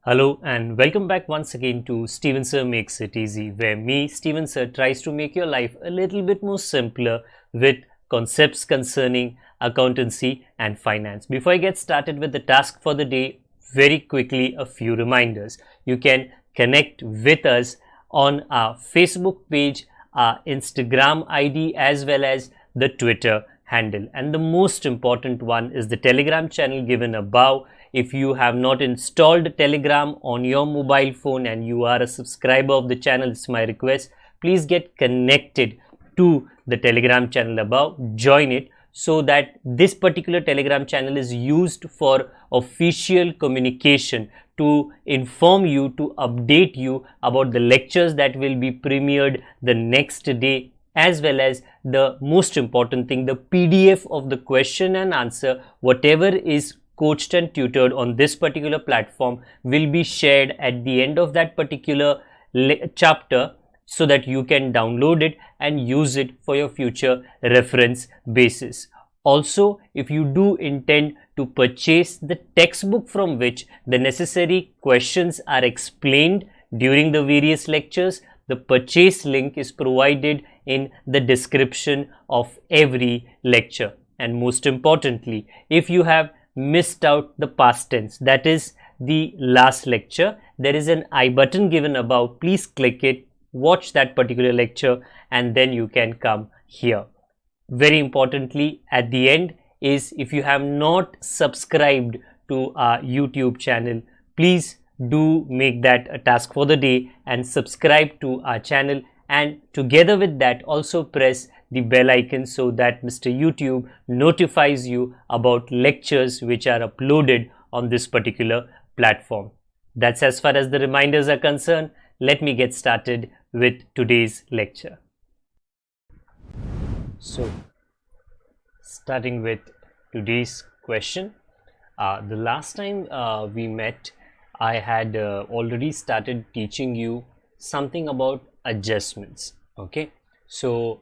Hello and welcome back once again to Steven Sir Makes It Easy, where me, Steven Sir, tries to make your life a little bit more simpler with concepts concerning accountancy and finance. Before I get started with the task for the day, very quickly a few reminders. You can connect with us on our Facebook page, our Instagram ID, as well as the Twitter handle. And the most important one is the Telegram channel given above. If you have not installed Telegram on your mobile phone and you are a subscriber of the channel, it's my request, please get connected to the Telegram channel above, join it, so that this particular Telegram channel is used for official communication to inform you, to update you about the lectures that will be premiered the next day, as well as the most important thing, the PDF of the question and answer, whatever is coached and tutored on this particular platform will be shared at the end of that particular chapter, so that you can download it and use it for your future reference basis. Also, if you do intend to purchase the textbook from which the necessary questions are explained during the various lectures, the purchase link is provided in the description of every lecture. And most importantly, if you have missed out the past tense, that is the last lecture, there is an I button given above. Please click it, watch that particular lecture, and then you can come here. Very importantly, at the end is, if you have not subscribed to our YouTube channel, please do make that a task for the day and subscribe to our channel, and together with that also press the bell icon so that Mr. YouTube notifies you about lectures which are uploaded on this particular platform. That's as far as the reminders are concerned. Let me get started with today's lecture. So, starting with today's question. The last time we met, I had already started teaching you something about adjustments. Okay, so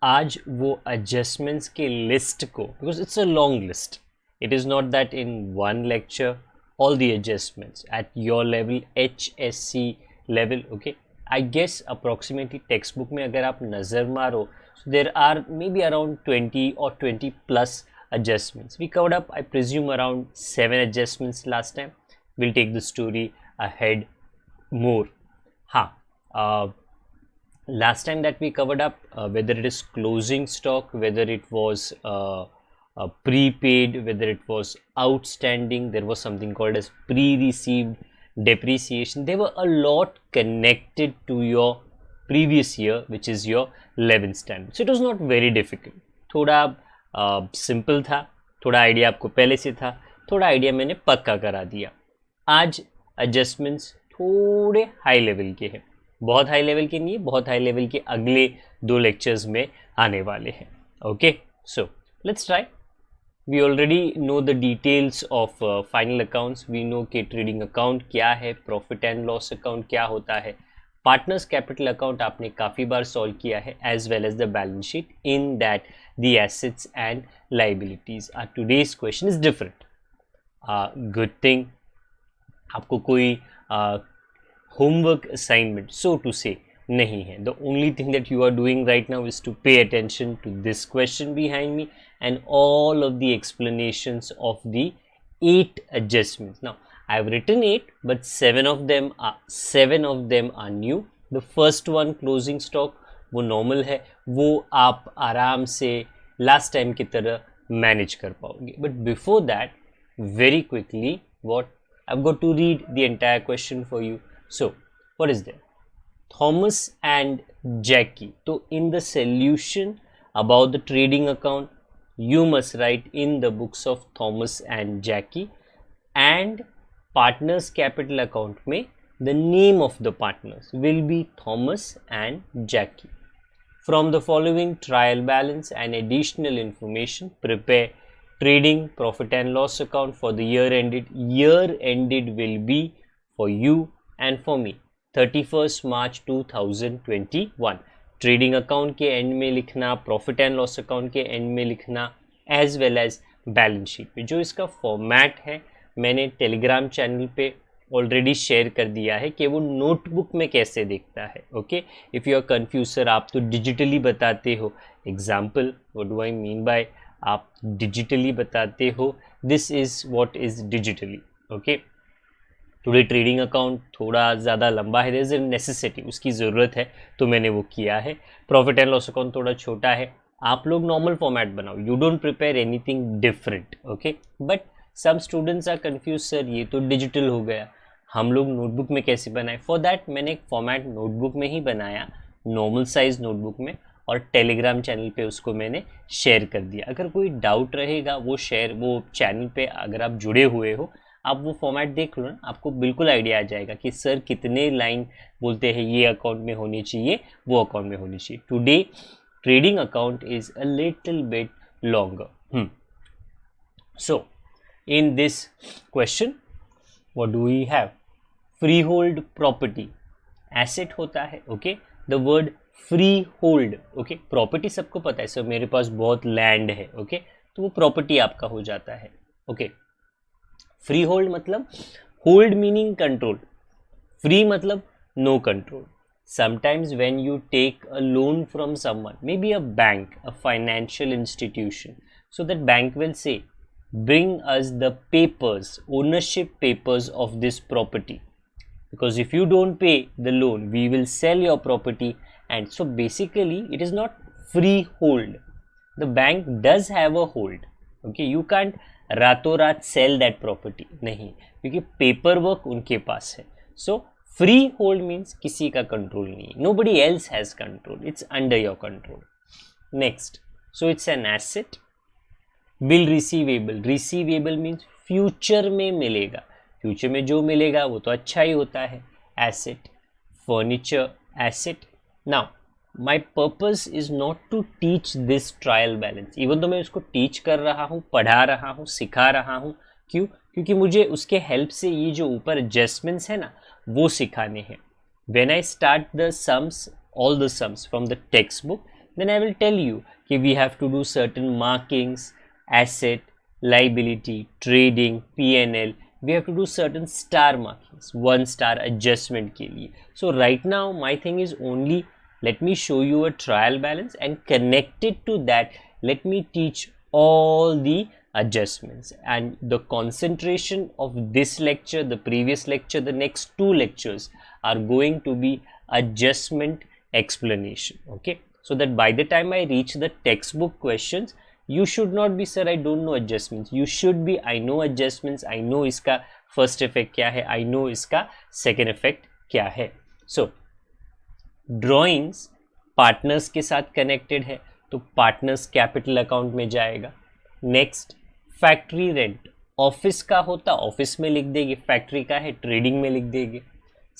आज वो adjustments के list को, because it's a long list, it is not that in one lecture all the adjustments at your level, HSC level. Okay, I guess approximately textbook में अगर आप नज़र मारो, so there are maybe around 20 or 20 plus adjustments. We covered up, I presume, around 7 adjustments last time. We'll take the story ahead more. Last time that we covered up, whether it is closing stock, whether it was prepaid, whether it was outstanding, there was something called as pre-received depreciation. There were a lot connected to your previous year, which is your 11th standard. So it was not very difficult. थोड़ा simple था, थोड़ा idea आपको पहले से था, थोड़ा idea मैंने पक्का करा दिया. आज एडजस्टमेंट्स थोड़े हाई लेवल के हैं, बहुत हाई लेवल के नहीं है, बहुत हाई लेवल के अगले 2 लेक्चर्स में आने वाले हैं. Okay, so let's try. We already know the details of final accounts. We know कि ट्रेडिंग अकाउंट क्या है, प्रॉफिट एंड लॉस अकाउंट क्या होता है, पार्टनर्स कैपिटल अकाउंट आपने काफ़ी बार सॉल्व किया है, as well as the balance sheet. In that the assets and liabilities are. Today's question is different. Good thing आपको कोई homework assignment, so to say, nahi hai. The only thing that you are doing right now is to pay attention to this question behind me and all of the explanations of the 8 adjustments. Now I have written 8, but 7 of them are new. The first one, closing stock, वो normal है, वो आप आराम से last time की तरह manage कर पाओगे. But before that, very quickly, what I've got to read the entire question for you. So, what is there? Thomas and Jackie. So, in the solution about the trading account, you must write in the books of Thomas and Jackie, and partners capital account में the name of the partners will be Thomas and Jackie. From the following trial balance and additional information, prepare trading profit and loss account for the year ended. Year ended will be for you and for me 31st March 2021. Trading account के end में लिखना, profit and loss account के end में लिखना, as well as balance sheet पे. जो इसका format है मैंने टेलीग्राम चैनल पे ऑलरेडी शेयर कर दिया है कि वो नोटबुक में कैसे देखता है. Okay, if you are confuse sir आप तो डिजिटली बताते हो. Example, what do I mean by आप डिजिटली बताते हो, this is what is digitally. Okay, today trading account थोड़ा ज़्यादा लंबा है, देयर इज अ नेसेसिटी, उसकी ज़रूरत है तो मैंने वो किया है. प्रॉफिट एंड लॉस अकाउंट थोड़ा छोटा है, आप लोग नॉर्मल फॉर्मेट बनाओ, you don't prepare anything different. Okay, but some students are confuse sir ये तो डिजिटल हो गया, हम लोग नोटबुक में कैसे बनाए. फॉर दैट मैंने एक फॉर्मेट नोटबुक में ही बनाया, नॉर्मल साइज नोटबुक में, और टेलीग्राम चैनल पे उसको मैंने शेयर कर दिया. अगर कोई डाउट रहेगा वो चैनल पे अगर आप जुड़े हुए हो, आप वो फॉर्मेट देख लो ना, आपको बिल्कुल आइडिया आ जाएगा कि सर कितने लाइन बोलते हैं ये अकाउंट में होनी चाहिए, वो अकाउंट में होनी चाहिए. Today trading account is a little bit longer. So in this question what do we have? Freehold property asset होता है. okay, the word freehold. okay, property सबको पता है सर मेरे पास बहुत लैंड है. okay, तो वो प्रॉपर्टी आपका हो जाता है. okay, freehold मतलब hold meaning control, free मतलब no control. Sometimes when you take a loan from someone, maybe a bank, a financial institution, so that bank will say, bring us the papers, ownership papers of this property, because if you don't pay the loan, we will sell your property. And so basically it is not freehold. The bank does have a hold. Okay, you can't रातों रात sell that property, नहीं, क्योंकि paper work उनके पास है. So free hold means किसी का control नहीं, nobody else has control, it's under your control. Next, so it's an asset. Bill receivable, receivable means future में मिलेगा, फ्यूचर में जो मिलेगा वो तो अच्छा ही होता है. Asset, furniture asset. Now my purpose is not to teach this trial balance, even तो मैं उसको टीच कर रहा हूँ, पढ़ा रहा हूँ, सिखा रहा हूँ. क्यों? क्योंकि मुझे उसके हेल्प से ये जो ऊपर एडजस्टमेंट्स है ना वो सिखाने हैं. When I start the sums, all the sums from the textbook, then I will tell you कि we have to do certain markings, asset, liability, trading, P&L, we have to do certain star markings, 1 star adjustment के लिए. So right now my thing is only let me show you a trial balance and connected to that let me teach all the adjustments. And the concentration of this lecture, the previous lecture, the next 2 lectures are going to be adjustment explanation. Okay, so that by the time I reach the textbook questions, you should not be sir I don't know adjustments, you should be I know adjustments, I know इसका first effect क्या है, I know इसका second effect क्या है. So drawings partners के साथ connected है तो पार्टनर्स कैपिटल अकाउंट में जाएगा. नेक्स्ट, फैक्ट्री रेंट ऑफिस का होता ऑफिस में लिख देंगे, फैक्ट्री का है ट्रेडिंग में लिख देंगे.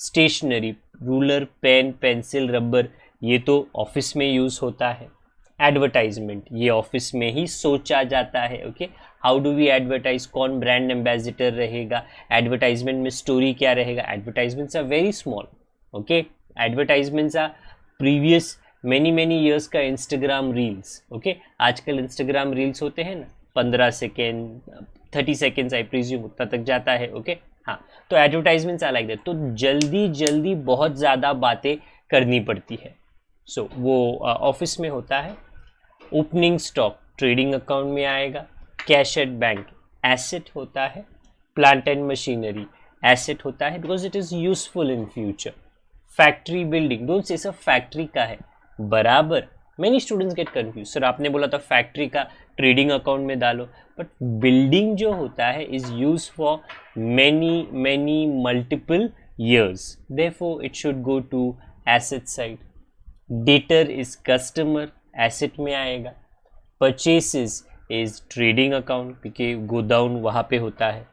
Stationery, ruler, pen, pencil, rubber, ये तो ऑफिस में यूज़ होता है. एडवर्टाइजमेंट, ये ऑफिस में ही सोचा जाता है. Okay, how do we advertise, कौन ब्रांड एम्बेसडर रहेगा, एडवर्टाइजमेंट में स्टोरी क्या रहेगा. Advertisements are very small. Okay, advertisements are previous many years का इंस्टाग्राम रील्स. ओके, आजकल इंस्टाग्राम रील्स होते हैं ना 15 सेकेंड 30 सेकेंड्स आई प्रीज्यूम उतना तक जाता है. ओके, हाँ, तो एडवर्टाइजमेंट्स आर लाइक दैट. तो जल्दी बहुत ज़्यादा बातें करनी पड़ती है. सो वो ऑफिस में होता है. ओपनिंग स्टॉक ट्रेडिंग अकाउंट में आएगा. कैश एट बैंक एसेट होता है. प्लांट एंड मशीनरी एसेट होता है because it is useful in future. Factory building, don't say सब फैक्ट्री का है बराबर. Many students get confuse, sir आपने बोला था फैक्ट्री का ट्रेडिंग अकाउंट में डालो, बट बिल्डिंग जो होता है is use for many multiple years, therefore it should go to asset side. Debtor is customer, asset में आएगा. परचेसेस इज ट्रेडिंग अकाउंट क्योंकि गोडाउन वहाँ पे होता है.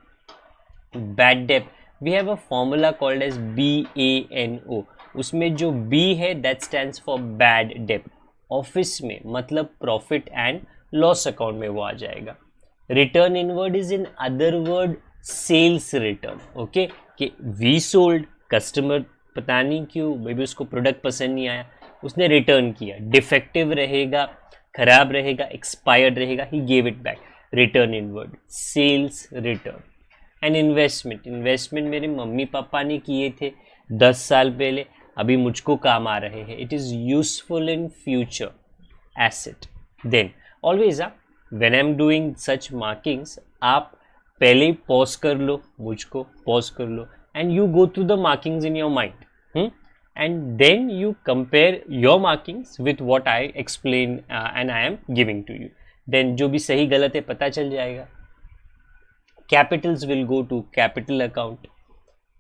Bad debt, we have a formula called as BANO, उसमें जो B है that stands for bad debt. Office में मतलब प्रॉफिट एंड लॉस अकाउंट में वो आ जाएगा. Return inward is in other word sales return. Okay, कि वी सोल्ड, कस्टमर पता नहीं क्यों मे बी उसको प्रोडक्ट पसंद नहीं आया, उसने रिटर्न किया, डिफेक्टिव रहेगा, खराब रहेगा, एक्सपायर्ड रहेगा, he gave it back. Return inward sales return. And investment मेरे मम्मी पापा ने किए थे 10 साल पहले, अभी मुझको काम आ रहे हैं. It is useful in future. Asset. Then always when I am doing such markings, आप पहले पॉज कर लो, मुझको पॉज कर लो, and you go through the markings in your mind, and then you compare your markings with what I explain and I am giving to you. Then जो भी सही गलत है पता चल जाएगा. Capitals will go to capital account,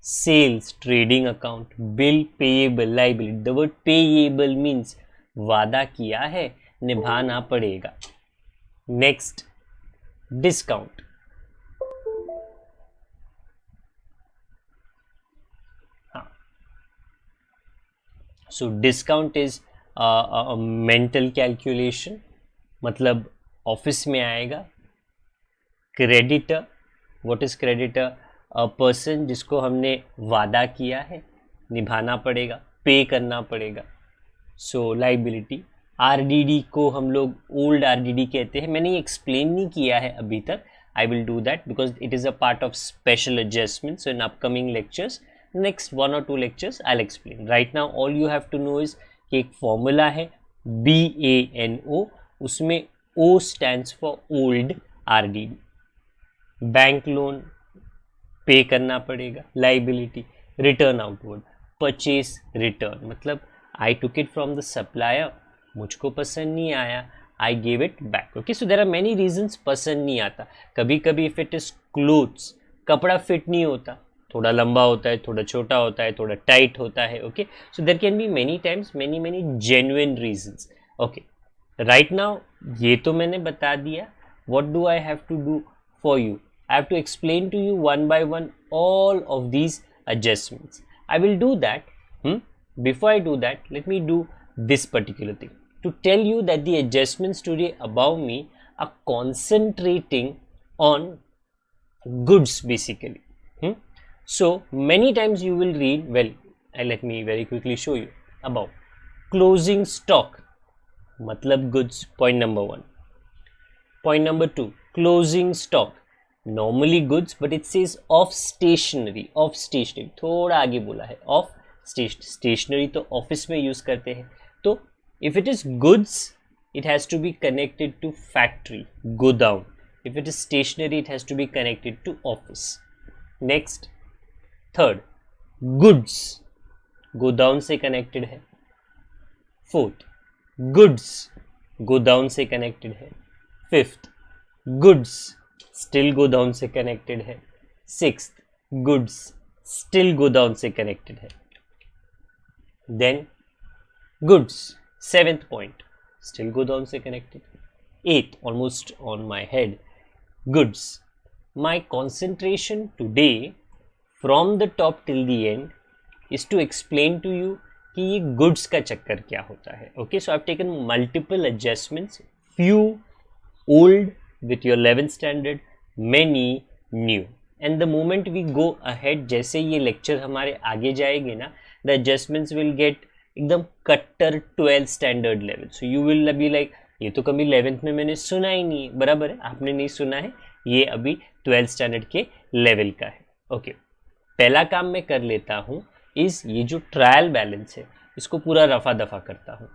sales trading account, bill payable, liability. The word payable means वादा किया है, निभाना पड़ेगा. Next, discount. So discount is a mental calculation. मतलब ऑफिस में आएगा. Creditor, what is creditor? A person जिसको हमने वादा किया है, निभाना पड़ेगा, पे करना पड़ेगा. So liability. RDD को हम लोग old RDD कहते हैं. मैंने ये explain नहीं किया है अभी तक. I will do that because it is a part of special adjustments. So in upcoming lectures, next 1 or 2 lectures I'll explain. Right now all you have to know is कि एक फॉर्मूला है BANO, उसमें O stands for old RDD. Bank loan pay करना पड़ेगा. Liability, return outward. Purchase return मतलब I took it from the supplier, मुझको पसंद नहीं आया, I gave it back. Okay, so there are many reasons पसंद नहीं आता. कभी कभी इफ इट इज क्लोथ्स, कपड़ा फिट नहीं होता, थोड़ा लंबा होता है, थोड़ा छोटा होता है, थोड़ा टाइट होता है. Okay, so there can be many times many genuine reasons. Okay, right now ये तो मैंने बता दिया. What do I have to do for you? I have to explain to you one by one all of these adjustments. I will do that. Before I do that, let me do this particular thing to tell you that the adjustments today above me are concentrating on goods basically. So many times you will read, well, let me very quickly show you above. Closing stock, matlab goods, point number 1. Point number 2, closing stock. Normally goods, but it says of stationery. थोड़ा आगे बोला है of stationery, तो office में use करते हैं. तो if it is goods, it has to be connected to factory, godown. If it is stationery, it has to be connected to office. Next, third, goods, godown से connected है. Fourth, goods, godown से connected है. Fifth, goods, still go down से connected है. Sixth, goods, still go down से connected है. Then goods, 7th point, still go down से connected. 8th, almost on my head, goods. My concentration today from the top till the end is to explain to you कि ये goods का चक्कर क्या होता है. Okay, so I've taken multiple adjustments, few old with your 11th standard, many new, and the moment we go ahead, जैसे ये lecture हमारे आगे जाएंगे ना, the adjustments will get एकदम कट्टर 12th standard level. So you will be like, ये तो कभी 11th में मैंने सुना ही नहीं. बराबर है, आपने नहीं सुना है, ये अभी 12th standard के लेवल का है. ओके, पहला काम मैं कर लेता हूँ इस ये जो ट्रायल बैलेंस है इसको पूरा रफा दफा करता हूँ.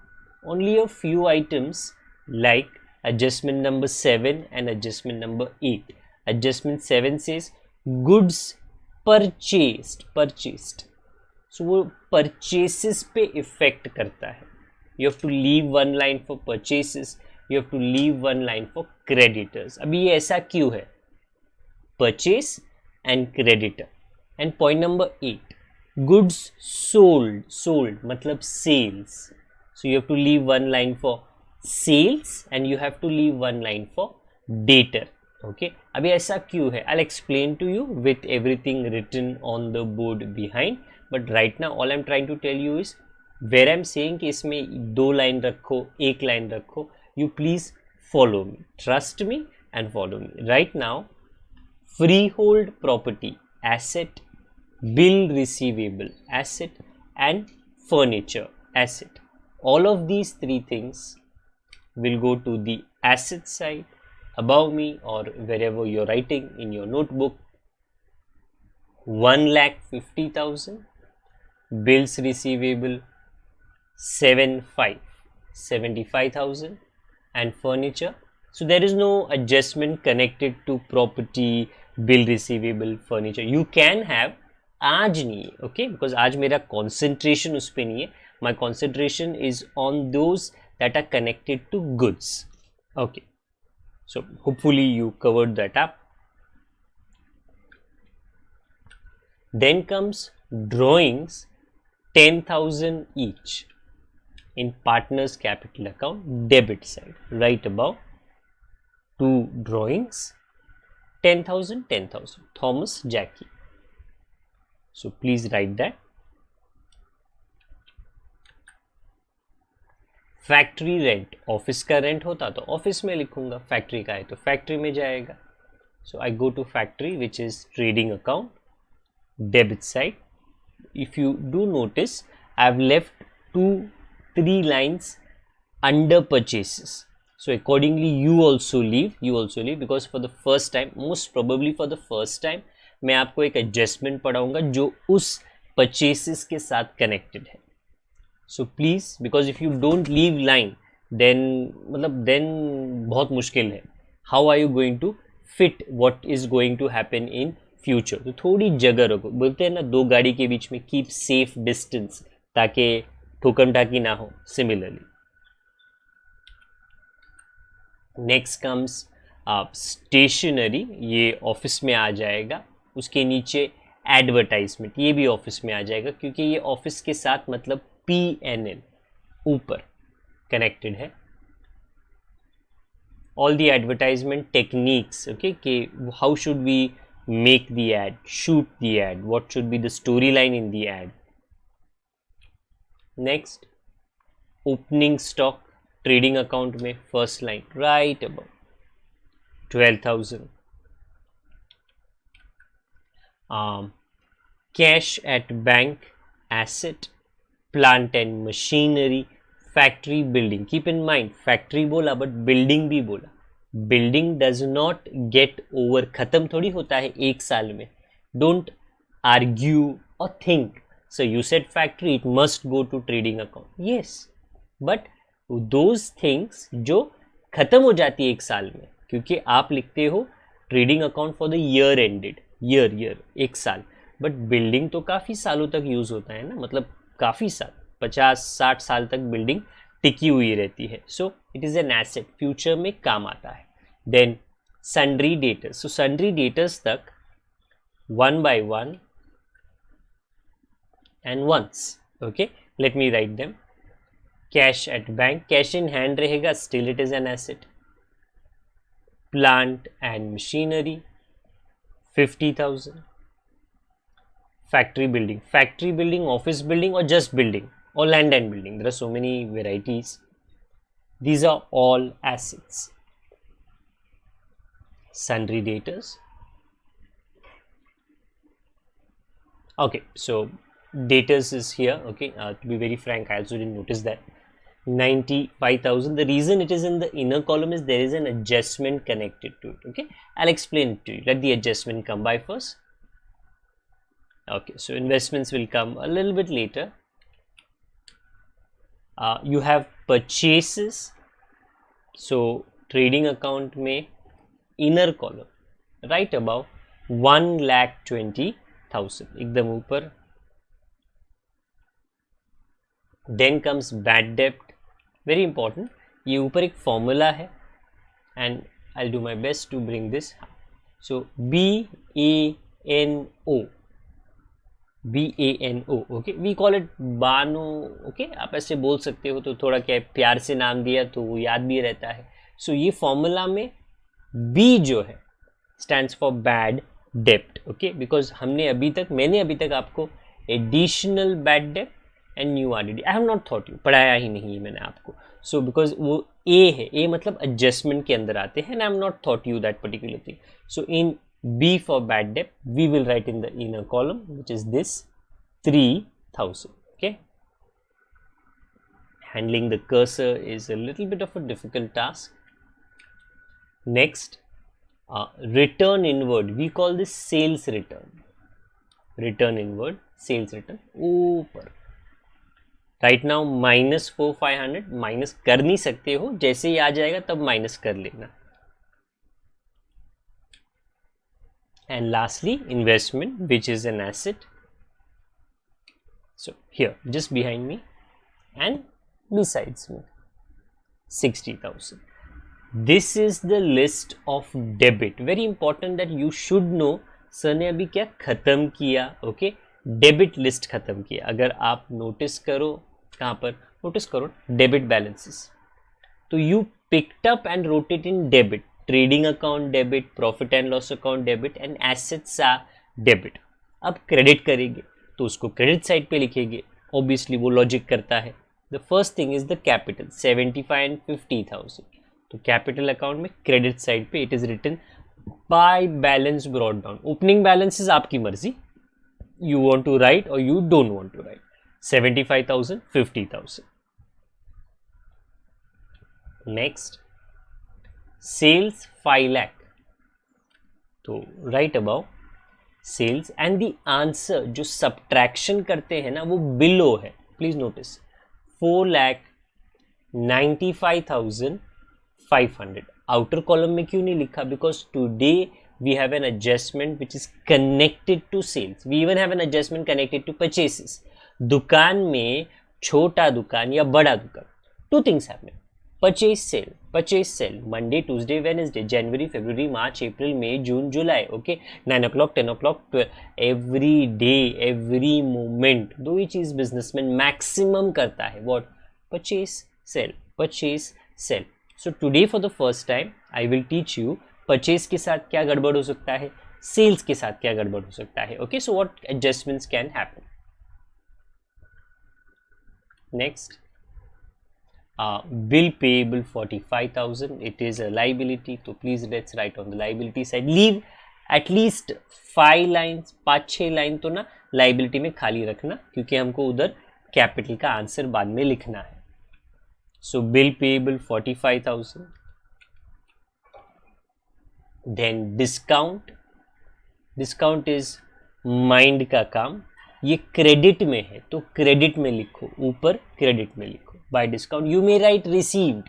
Only a few items like adjustment number 7 and adjustment number 8. Adjustment 7 says goods purchased. So वो purchases पे effect करता है. You have to leave one line for purchases. You have to leave one line for creditors. अभी ये ऐसा क्यों है? Purchase and creditor. And point number 8, goods sold मतलब sales. So you have to leave one line for sales and you have to leave one line for debtor. Okay, अभी ऐसा क्यों है? I'll explain to you with everything written on the board behind, but right now all I'm trying to tell you is where I'm saying कि इसमें 2 line रखो, 1 line रखो, you please follow me, trust me and follow me. Right now, freehold property asset, bill receivable asset and furniture asset, all of these 3 things will go to the asset side above me or wherever you're writing in your notebook. 1,50,000, bills receivable 75,000, and furniture. So there is no adjustment connected to property, bill receivable, furniture. You can have, आज नहीं है, okay, because आज मेरा concentration उस पे नहीं है. My concentration is on those that are connected to goods. Okay, so hopefully you covered that up. Then comes drawings, 10,000 each in partners capital account, debit side, right above. Two drawings, 10,000, 10,000, Thomas Jackie. So please write that. Factory rent, office का rent होता तो office में लिखूंगा, factory का है तो factory में जाएगा. So I go to factory which is trading account, debit side. If you do notice I have left 2-3 lines under purchases. So accordingly you also leave because for the first time, most probably for the first time, मैं आपको एक adjustment पढ़ाऊंगा जो उस purchases के साथ connected है. So please, because if you don't leave line, then बहुत मुश्किल है. How are you going to fit what is going to happen in future? तो थोड़ी जगह रखो. बोलते हैं ना, दो गाड़ी के बीच में keep safe distance, ताकि ठोकम टाकी ना हो. Similarly, नेक्स्ट कम्स स्टेशनरी, ये ऑफिस में आ जाएगा. उसके नीचे एडवर्टाइजमेंट, ये भी ऑफिस में आ जाएगा क्योंकि ये ऑफिस के साथ मतलब PNL ऊपर कनेक्टेड है. All the advertisement techniques, okay, कि how should we make the ad, shoot the ad, what should be the story line in the ad. Next, opening stock, trading account में first line right about 12,000. Cash at bank, asset, plant and machinery, factory, building. Keep in mind, factory बोला but building भी बोला. Building does not get over, खत्म थोड़ी होता है एक साल में. डोंट आर्ग्यू और think. So you said factory, it must go to trading account. Yes, but those things जो खत्म हो जाती है एक साल में, क्योंकि आप लिखते हो trading account for the year ended, year एक साल, बट बिल्डिंग तो काफ़ी सालों तक यूज़ होता है ना, मतलब काफ़ी साल, 50-60 साल तक बिल्डिंग टिकी हुई रहती है. So it is an asset, future में काम आता है. देन सन्ड्री डेटर्स, सो सन्ड्री डेटर्स तक 1 by 1 and once. Okay, let me write them. Cash at bank, cash in hand रहेगा, still it is an asset. Plant and machinery 50,000. Factory building, office building और just building और land and building, there are so many varieties. These are all assets. Sundry debtors. Okay, so debtors is here. Okay, to be very frank, I also didn't notice that. 95,000. The reason it is in the inner column is there is an adjustment connected to it. Okay, I'll explain it to you. Let the adjustment come by first. Okay, so investments will come a little bit later. You have purchases. So trading account में inner column right above 1,20,000, एकदम ऊपर. Then comes bad debt, very important. ये ऊपर एक formula है and I'll do my best to bring this. So BANO, okay, we call it Bano. okay, आप ऐसे बोल सकते हो, तो थोड़ा क्या प्यार से नाम दिया तो वो याद भी रहता है. So ये फॉर्मूला में B जो है stands for bad debt. okay, because मैंने अभी तक आपको additional bad debt and new RDD I have not taught you, पढ़ाया ही नहीं है मैंने आपको. So because वो A है, A मतलब adjustment के अंदर आते हैं and I have not taught you that particular thing. So in B for bad debt, we will write in the inner column, which is this 3,000. okay, handling the cursor is a little bit of a difficult task. Next, return inward, we call this sales return. Return inward, sales return ऊपर। Right now -4,500 minus कर नहीं सकते हो, जैसे ही आ जाएगा तब minus कर लेना। And lastly investment which is an asset, so here just behind me and besides me 60,000. This is the list of debit. Very important that you should know sir ने अभी क्या खत्म किया। ओके, डेबिट लिस्ट खत्म किया। अगर आप notice करो, कहाँ पर नोटिस करो, डेबिट बैलेंसेस, तो you picked up and wrote it in debit, trading account debit, profit and loss account debit and assets are debit. अब क्रेडिट करेंगे तो उसको क्रेडिट साइड पे लिखेंगे, ऑब्वियसली वो लॉजिक करता है। The first thing is the capital 75 and 50,000, तो कैपिटल अकाउंट में क्रेडिट साइड पे it is written by balance brought down. Opening balance is आपकी मर्जी, यू वांट टू राइट और you don't want to write. 75,000, 50,000। Next sales 5 lakh, तो write about sales and the answer जो subtraction करते हैं ना वो बिलो है। Please notice 4,95,500। आउटर कॉलम में क्यों नहीं लिखा? Because today we have an adjustment which is connected to sales, we even have an adjustment connected to purchases. दुकान में छोटा दुकान या बड़ा दुकान, two things happening, purchase sale Monday Tuesday Wednesday, January February March April May June July. Okay, 9 o'clock 10 o'clock 12, every day every moment. दो ही चीज बिजनेसमैन मैक्सिमम करता है, what? Purchase sale, purchase sale. So today for the first time I will teach you purchase के साथ क्या गड़बड़ हो सकता है, सेल्स के साथ क्या गड़बड़ हो सकता है। Okay, so what adjustments can happen. Next bill payable 45,000, it is a liability, तो please let's write on the liability side, leave at least 5 lines, 5-6 line तो ना liability में खाली रखना, क्योंकि हमको उधर कैपिटल का आंसर बाद में लिखना है। so bill payable 45,000, then discount is mind का काम, ये क्रेडिट में है तो क्रेडिट में लिखो, ऊपर क्रेडिट में लिखो। Bye discount you may right received.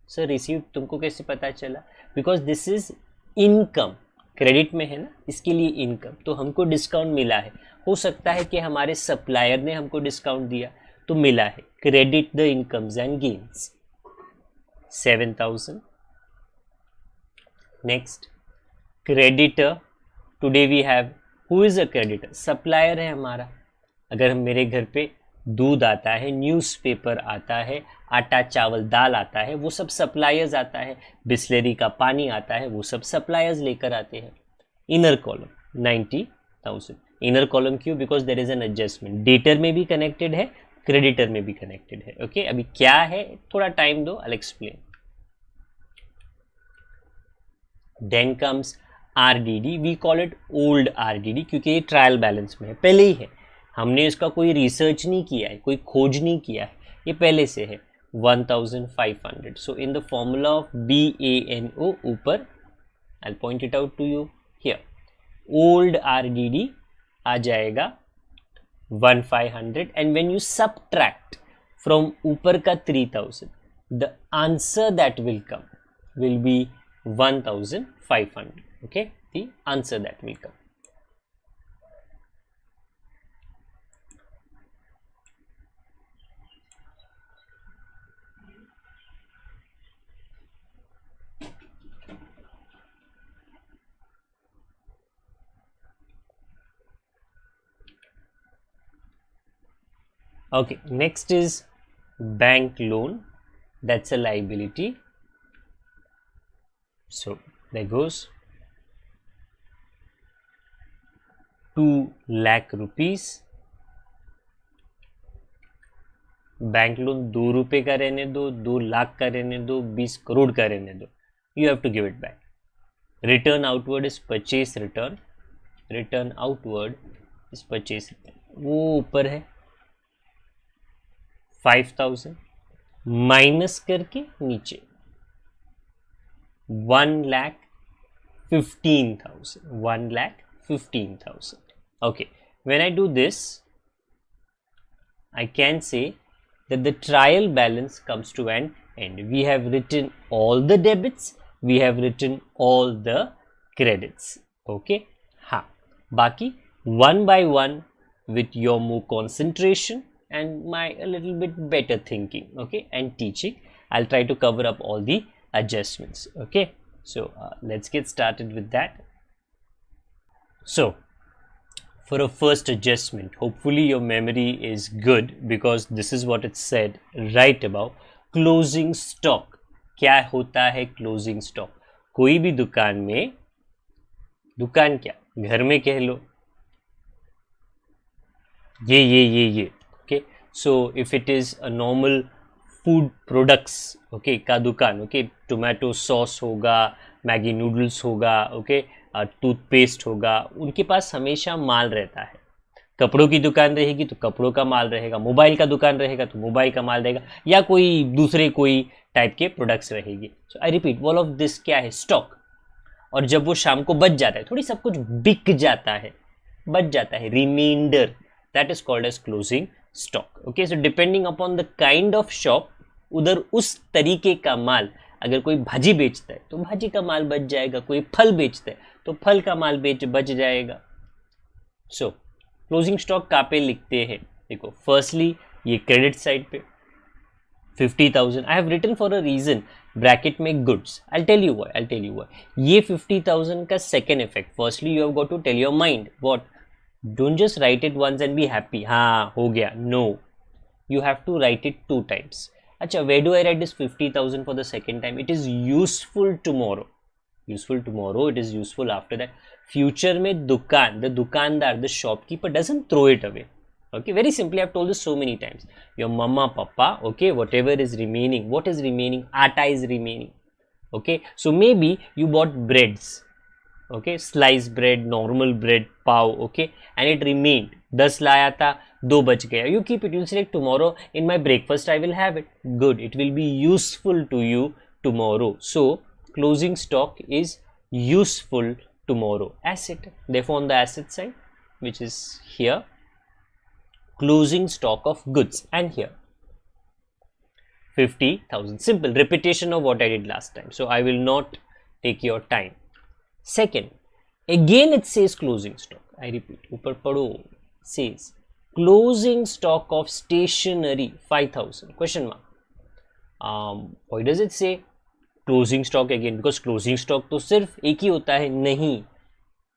Sir received तुमको कैसे पता चला? Because this is income, credit में है ना, इसके लिए इनकम, तो हमको डिस्काउंट मिला है। हो सकता है कि हमारे सप्लायर ने हमको डिस्काउंट दिया तो मिला है। Credit the incomes and gains 7,000। Next creditor, today we have who is a creditor, supplier है हमारा। अगर हम मेरे घर पे दूध आता है, न्यूज़पेपर आता है, आटा चावल दाल आता है, वो सब सप्लायर्स आता है। बिस्लेरी का पानी आता है, वो सब सप्लायर्स लेकर आते हैं। इनर कॉलम 90,000, इनर कॉलम क्यों? Because there is an adjustment, debtor में भी कनेक्टेड है, क्रेडिटर में भी कनेक्टेड है। ओके, अभी क्या है थोड़ा टाइम दो, I explain. Then comes RDD, we call it old RDD, क्योंकि ये ट्रायल बैलेंस में है, पहले ही है, हमने इसका कोई रिसर्च नहीं किया है, कोई खोज नहीं किया है, ये पहले से है। 1,500, so in the formula of BANO ऊपर, I point it out to you here, old RDD आ जाएगा 1,500 and when you subtract from ऊपर का 3,000, the answer that will come will be 1,500. Okay, the answer that will come. Okay, next is bank loan, that's a liability. So there goes 2 lakh rupees. Bank loan 2 रुपए का रहने दो, 2 लाख का रहने दो, 20 करोड़ का रहने दो, you have to give it back. Return outward is purchase return, return outward is purchase return, वो ऊपर है 5,000 माइनस करके नीचे 1,15,000, 1,15,000। Okay, when I do this, I can say that the trial balance comes to an end. We have written all the debits, we have written all the credits. Okay, हाँ, बाकी one by one with your more concentration and my a little bit better thinking, okay, and teaching, I'll try to cover up all the adjustments. Okay, so let's get started with that. So for a first adjustment, hopefully your memory is good because this is what it said right above. Closing stock. क्या होता है closing stock? कोई भी दुकान में, दुकान क्या, घर में कह लो, ये okay. So if it is a normal food products, okay, का दुकान, okay, टोमेटो सॉस होगा, मैगी नूडल्स होगा, okay, टूथपेस्ट होगा, उनके पास हमेशा माल रहता है. कपड़ों की दुकान रहेगी तो कपड़ों का माल रहेगा, मोबाइल का दुकान रहेगा तो मोबाइल का माल रहेगा, या कोई दूसरे कोई टाइप के प्रोडक्ट्स रहेगी. So I repeat, all of this क्या है, स्टॉक. और जब वो शाम को बच जाता है, थोड़ी सब कुछ बिक जाता है, बच जाता है, reminder, that is called as closing stock. Okay, so depending upon the kind of shop, उधर उस तरीके का माल, अगर कोई भाजी बेचता है तो भाजी का माल बच जाएगा, कोई फल बेचता है तो फल का माल बच जाएगा. सो क्लोजिंग स्टॉक कहाँ पे लिखते हैं, देखो, फर्स्टली ये क्रेडिट साइड पे 50,000 I have written for a reason, bracket में goods. I tell you why. ये 50,000 का second effect, firstly you have got to tell your mind what, don't just write it once and be happy, हाँ हो गया, no, you have to write it 2 times. अच्छा, where do I write this 50,000 for the second time? It is useful tomorrow. It is useful after that. Future में दुकान, the दुकानदार, the shopkeeper doesn't throw it away. Okay, very simply, I've told this so many times. Your mama, papa, okay, whatever is remaining, what is remaining? Atta is remaining. Okay, so maybe you bought breads, okay, sliced bread, normal bread, pav, okay, and it remained. 10 लाया था, 2 बच गया. You keep it. You say tomorrow in my breakfast I will have it. Good. It will be useful to you tomorrow. So closing stock is useful tomorrow. Asset. Therefore on the asset side, which is here, closing stock of goods, and here 50,000. Simple repetition of what I did last time. So I will not take your time. Second, again it says closing stock. I repeat, ऊपर पढ़ो, says closing stock of stationery 5,000, question mark. Why does it say closing stock again? Because closing stock तो सिर्फ एक ही होता है, नहीं,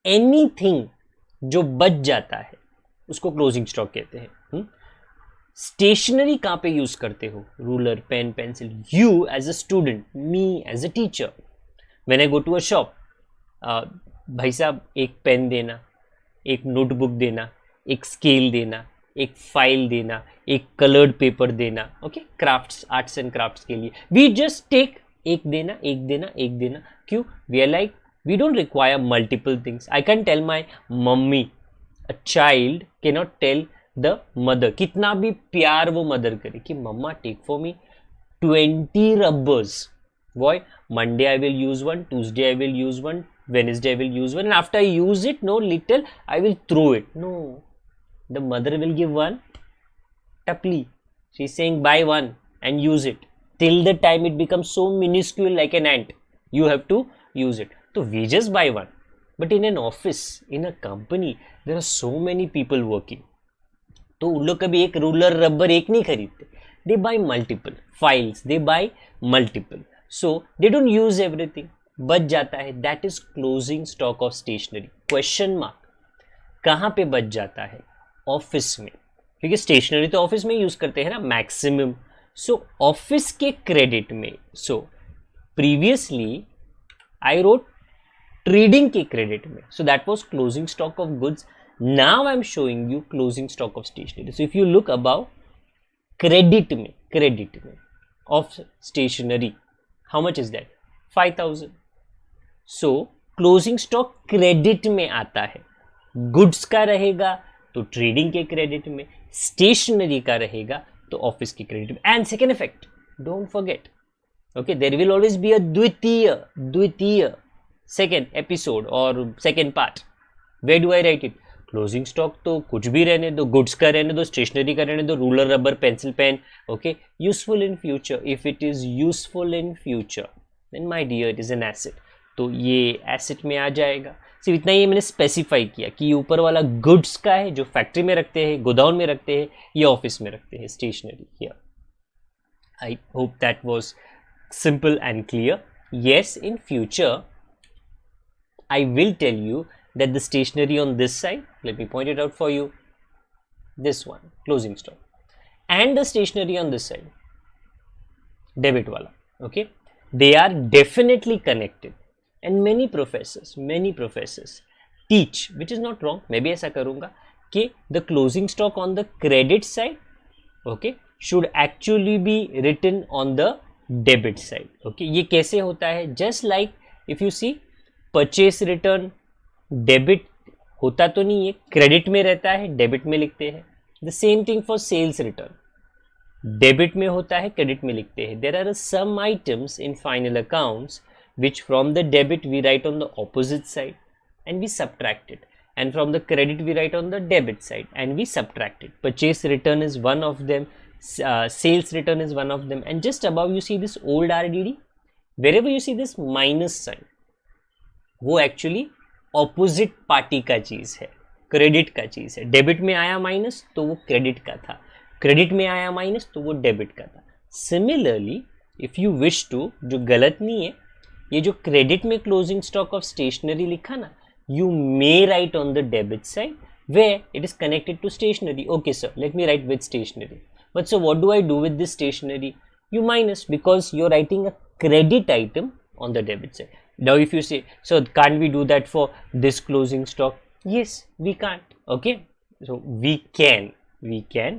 anything जो बच जाता है उसको closing stock कहते हैं. स्टेशनरी कहाँ पे यूज करते हो, ruler, pen, pencil. You as a student, me as a teacher, when I go to a shop, भाई साहब एक पेन देना, एक नोटबुक देना, एक स्केल देना, एक फाइल देना, एक कलर्ड पेपर देना, okay, crafts, arts and crafts के लिए वी जस्ट टेक एक देना, एक देना, एक देना. क्यों? We are like, we don't require multiple things. I can tell my mummy, a child can not tell the mother, कितना भी प्यार वो मदर करे, कि mamma take for me 20 rubbers. Why? Monday I will use one, Tuesday I will use one, Wednesday I will use one, and after I use it, no little, I will throw it. No, the mother will give one tapli. She's saying buy one and use it till the time it becomes so minuscule like an ant. You have to use it. So we just buy one. But in an office, in a company, there are so many people working. तो उन लोग कभी एक ruler, rubber एक नहीं खरीदते. They buy multiple files. They buy multiple. So they don't use everything. बच जाता है. That is closing stock of stationery. Question mark. कहाँ पे बच जाता है? ऑफिस में, क्योंकि स्टेशनरी तो ऑफिस में यूज करते हैं ना मैक्सिमम. सो ऑफिस के क्रेडिट में, so previously I wrote trading के क्रेडिट में, so that was closing stock of goods. Now I am showing you closing stock of stationery. So if you look about credit में of stationery, how much is that? 5,000. So closing stock credit में आता है. Goods का रहेगा तो trading के credit में, stationery का रहेगा तो ऑफिस के क्रेडिट में. And second effect, don't forget, okay, there will always be a द्वितीय सेकेंड एपिसोड और second part. Where do I write it? Closing stock तो कुछ भी रहने दो, गुड्स का रहने दो, स्टेशनरी का रहने दो, ruler, rubber, pencil, pen, okay, useful in future, if it is useful in future then my dear it is an asset, तो ये एसेट में आ जाएगा। सिर्फ इतना ही मैंने स्पेसिफाई किया कि ये ऊपर वाला गुड्स का है जो फैक्ट्री में रखते हैं, गोदाउन में रखते हैं या ऑफिस में रखते हैं, stationery here. I hope that was simple and clear. Yes, in future I will tell you that the stationery on this side, let me point it out for you, this one closing stock, and the stationery on this side, debit wala, okay, they are definitely connected, and many professors teach, which is not wrong, मैं भी ऐसा करूँगा कि the closing stock on the credit side, okay, should actually be written on the debit side, okay. ये कैसे होता है? Just like if you see purchase return debit होता तो नहीं है, क्रेडिट में रहता है, डेबिट में लिखते हैं। The same thing for sales return, debit में होता है, क्रेडिट में लिखते हैं। There are some items in final accounts which from the debit we write on the opposite side and we subtract it, and from the credit we write on the debit side and we subtract it. Purchase return is one of them, sales return is one of them, and just above you see this old RDD, wherever you see this minus sign, वो actually opposite party का चीज है, credit का चीज है। Debit में आया minus तो वो क्रेडिट का था, क्रेडिट में आया माइनस तो वो डेबिट का था। Similarly if you wish to, जो गलत नहीं है, ये जो क्रेडिट में क्लोजिंग स्टॉक ऑफ स्टेशनरी लिखा ना, you may right on the debit side where it is connected to stationery. Okay sir, let me write with stationery. But so what do I do with this stationery? You minus, because you're writing a credit item on the debit side. Now if you say, so can't we do that for this closing stock? Yes, we can't. Okay, so we can,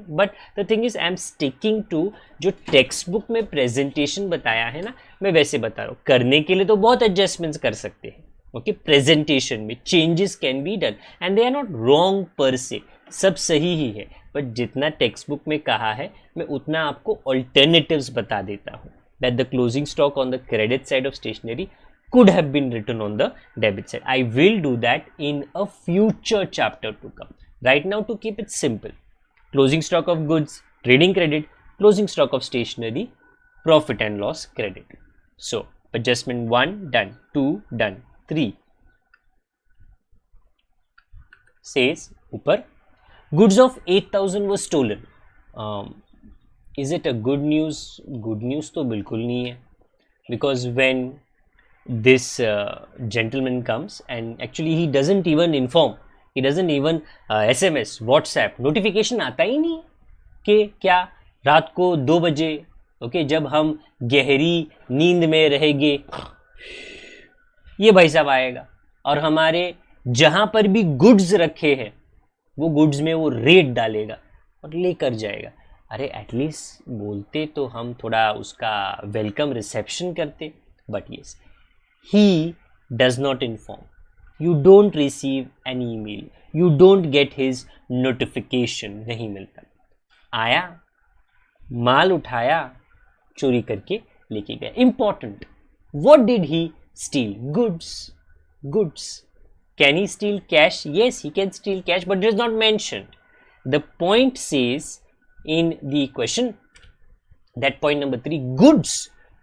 but the thing is I'm sticking to जो text book में presentation बताया है ना, मैं वैसे बता रहा हूँ। करने के लिए तो बहुत एडजस्टमेंट्स कर सकते हैं, ओके, प्रेजेंटेशन में changes can be done and they are not wrong per se, सब सही ही है, बट जितना टेक्स्ट बुक में कहा है मैं उतना आपको ऑल्टरनेटिव्स बता देता हूँ। That the closing stock on the credit side of stationery could have been written on the debit side. I will do that in a future chapter to come. Right now, to keep it simple, closing stock of goods, trading credit, closing stock of stationery, profit and loss credit. So adjustment 1 done, 2 done, 3 says ऊपर goods of 8,000 were stolen. Is it a good news? Good news तो बिल्कुल नहीं है, because when this gentleman comes and actually he doesn't even inform, he doesn't even SMS, WhatsApp notification आता ही नहीं कि क्या रात को 2 बजे, ओके, जब हम गहरी नींद में रहेंगे, ये भाई साहब आएगा और हमारे जहां पर भी गुड्स रखे हैं वो गुड्स में वो रेट डालेगा और लेकर जाएगा। अरे एटलीस्ट बोलते तो हम थोड़ा उसका वेलकम रिसेप्शन करते, but yes, he does not inform. You don't receive an email, you don't get his notification, नहीं मिलता। आया, माल उठाया, चोरी करके लेके गया। Important, what did he steal? Goods. Can he steal cash? Yes, he can steal cash, but it is not mentioned. The point says in the question that point number 3, goods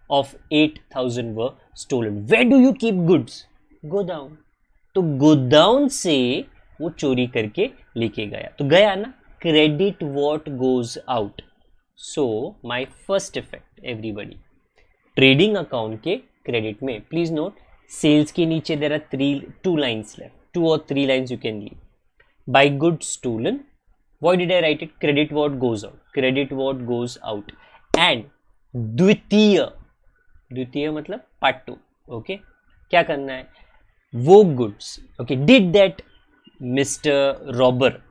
of 8,000 were stolen. Where do you keep goods? Godown. तो godown से वो चोरी करके लेके गया, तो गया ना, credit what goes out. So my first effect everybody, trading account के क्रेडिट में, प्लीज नोट, सेल्स के नीचे there are 2 lines left, 2 or 3 lines you can leave. By good stolen, why did I write it? Credit what goes out, credit what goes out. And द्वितीय मतलब part 2, okay, क्या करना है? वो goods, okay, did that mister robber,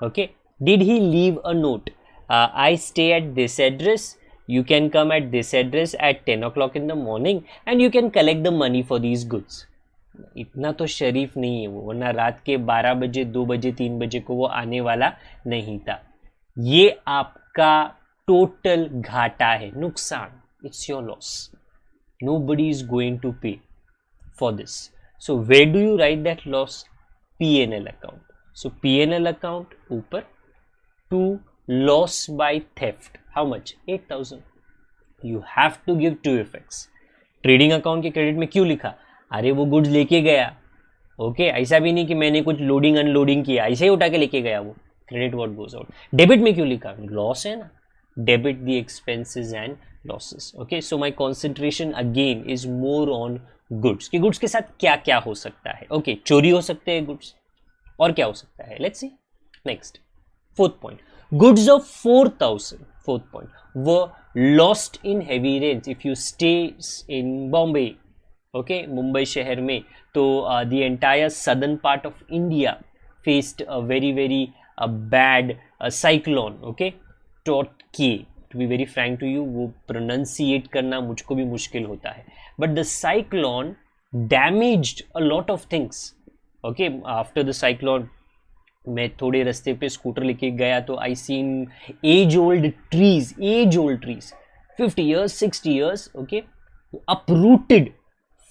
okay, did he leave a note, I stay at this address, you can come at this address at 10 o'clock in the morning and you can collect the money for these goods. इतना तो शरीफ नहीं है वो, वरना रात के 12 बजे, 2 बजे, 3 बजे को वो आने वाला नहीं था। ये आपका टोटल घाटा है, नुकसान, it's your loss. Nobody is going to pay for this. So where do you write that loss? P&L account. So P&L account ऊपर, to loss by theft, how much? 8,000. You have to give two effects. Trading account के credit में क्यों लिखा? अरे वो goods लेके गया, okay ऐसा भी नहीं कि मैंने कुछ लोडिंग अनलोडिंग किया, ऐसे ही उठा के लेके गया वो, credit what goes out. Debit में क्यों लिखा? लॉस है ना, debit the expenses and losses. Okay, so my concentration again is more on goods, कि गुड्स के साथ क्या क्या हो सकता है. ओके, चोरी हो सकते हैं गुड्स, और क्या हो सकता है, let's see. Next, fourth point, goods of 4,000, fourth point, were lost in heavy rains. If you stay in Bombay, okay, Mumbai शहर में, तो the entire southern part of India faced a very bad cyclone. Okay, Totke, to be very frank to you, वो pronunciate करना मुझको भी मुश्किल होता है, but the cyclone damaged a lot of things. Okay, after the cyclone, मैं थोड़े रास्ते पे स्कूटर लेके गया तो I seen as old trees 50 years 60 years, okay, uprooted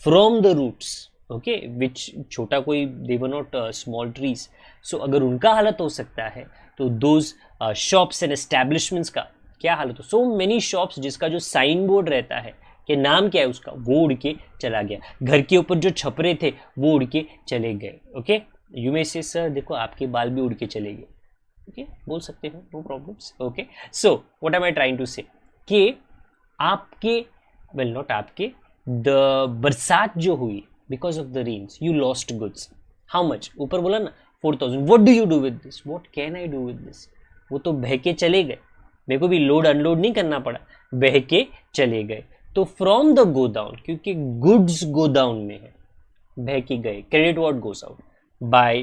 from the roots, okay, which छोटा कोई, they were not small trees. सो अगर उनका हालत हो सकता है तो दोज शॉप्स एंड एस्टैब्लिशमेंट्स का क्या हालत हो. सो मेनी शॉप्स जिसका जो साइन बोर्ड रहता है कि नाम क्या है उसका, वो उड़ के चला गया. घर के ऊपर जो छपरे थे वो उड़ के चले गए. ओके, यू मे से सर देखो आपके बाल भी उड़ के चले गए. ओके, बोल सकते हो, no problems. Okay, so what am I trying to say, कि आपके, वेल नॉट आपके, द बरसात जो हुई because of the rains, you lost goods. How much? ऊपर बोला ना 4,000. What do you do with this? What can I do with this? वो तो बह के चले गए, मेरे को भी लोड अनलोड नहीं करना पड़ा, बह के चले गए. तो फ्रॉम द गोडाउन, क्योंकि गुड्स गोडाउन में है, बह के गए. Credit what goes out by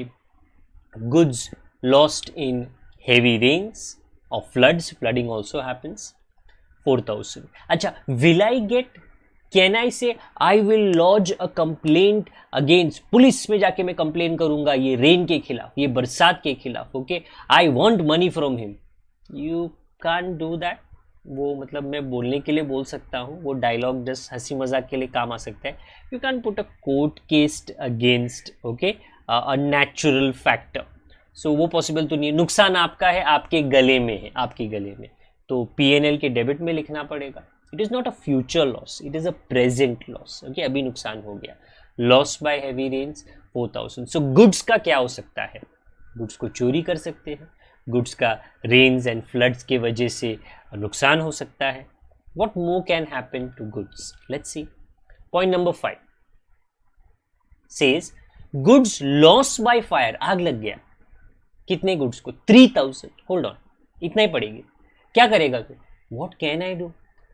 goods lost in heavy rains or floods. Flooding also happens. 4,000. अच्छा, will I get, can I say I will lodge a complaint against, police में जाके मैं कंप्लेन करूंगा ये रेन के खिलाफ, ये बरसात के खिलाफ. Okay, I want money from him. You can't do that. वो मतलब मैं बोलने के लिए बोल सकता हूँ, वो डायलॉग जस्ट हंसी मजाक के लिए काम आ सकता है. You can put a court case against, okay, a natural factor. So वो पॉसिबल तो नहीं है. नुकसान आपका है, आपके गले में है, आपके गले में, तो P&L के डेबिट में लिखना पड़ेगा. It is not a future loss, it is a present loss. Okay, अभी नुकसान हो गया. Loss by heavy rains 4,000. So goods का क्या हो सकता है? गुड्स को चोरी कर सकते हैं, गुड्स का रेन्स एंड फ्लड्स के वजह से नुकसान हो सकता है. What more can happen to goods? Let's see. Point number 5 says goods loss by fire. आग लग गया. कितने गुड्स को? 3,000. होल्ड ऑन, इतना ही पड़ेगी. क्या करेगा तू? What can I do?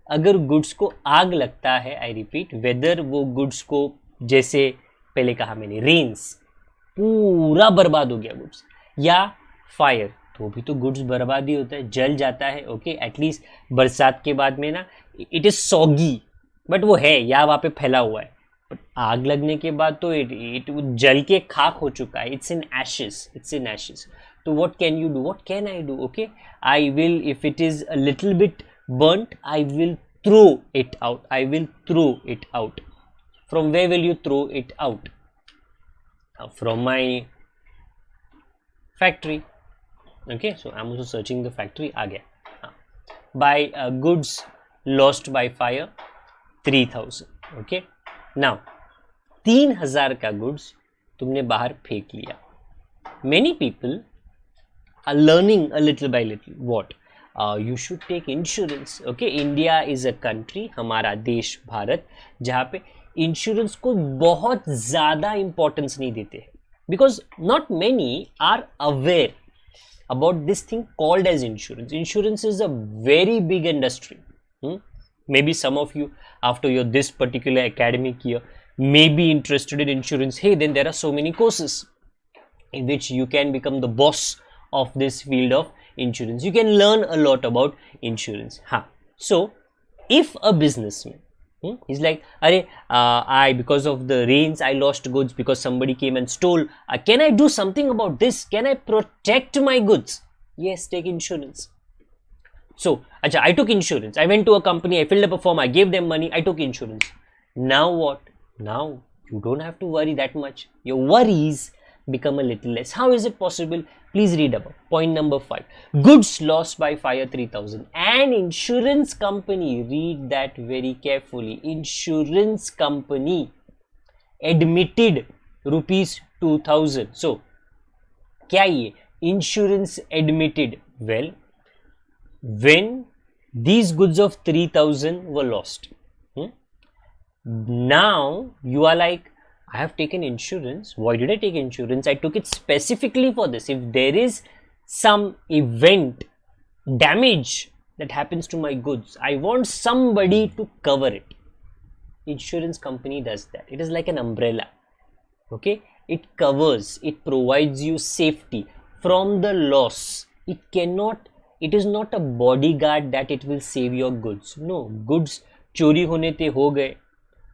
अगर गुड्स को आग लगता है, आई रिपीट, वेदर वो गुड्स को, जैसे पहले कहा मैंने, रेन्स, पूरा बर्बाद हो गया गुड्स, या फायर, तो भी तो गुड्स बर्बाद ही होता है, जल जाता है. ओके, एटलीस्ट बरसात के बाद में ना इट इज सॉगी, बट वो है या वहाँ पे फैला हुआ है. बट आग लगने के बाद तो इट जल के खाक हो चुका है. It's in ashes, it's in ashes. तो what can you do? What can I do? Okay, I will, if it is a little bit burnt, I will throw it out. I will throw it out. From where will you throw it out? From my factory. Okay, so I'm also searching the factory. आ गया. By goods lost by fire, 3,000. Okay, now 3,000 का goods तुमने बाहर फेंक लिया. Many people are learning a little by little. What? You should take insurance. Okay, India is a country, हमारा देश भारत, जहाँ पे इंश्योरेंस को बहुत ज़्यादा इम्पोर्टेंस नहीं देते हैं, because not many are aware about this thing called as insurance. Insurance is a very big industry. Maybe some of you after your this particular academic year may be interested in insurance. Hey, then there are so many courses in which you can become the boss of this field of insurance. You can learn a lot about insurance. So if a businessman he's like, I because of the rains I lost goods because somebody came and stole, can I do something about this? Can I protect my goods? Yes, take insurance. So I took insurance, I went to a company, I filled up a form, I gave them money, I took insurance. Now what? Now you don't have to worry that much. Your worries become a little less. How is it possible? Please read above. Point number 5. Goods lost by fire 3,000. An insurance company, read that very carefully. Insurance company admitted rupees 2,000. So, क्या ये? Insurance admitted. Well, when these goods of 3,000 were lost, now you are like, I have taken insurance. Why did I take insurance? I took it specifically for this. If there is some event, damage that happens to my goods, I want somebody to cover it. Insurance company does that. It is like an umbrella. Okay, it covers, it provides you safety from the loss. It is not a bodyguard that it will save your goods. No, goods चोरी होने ते हो गए,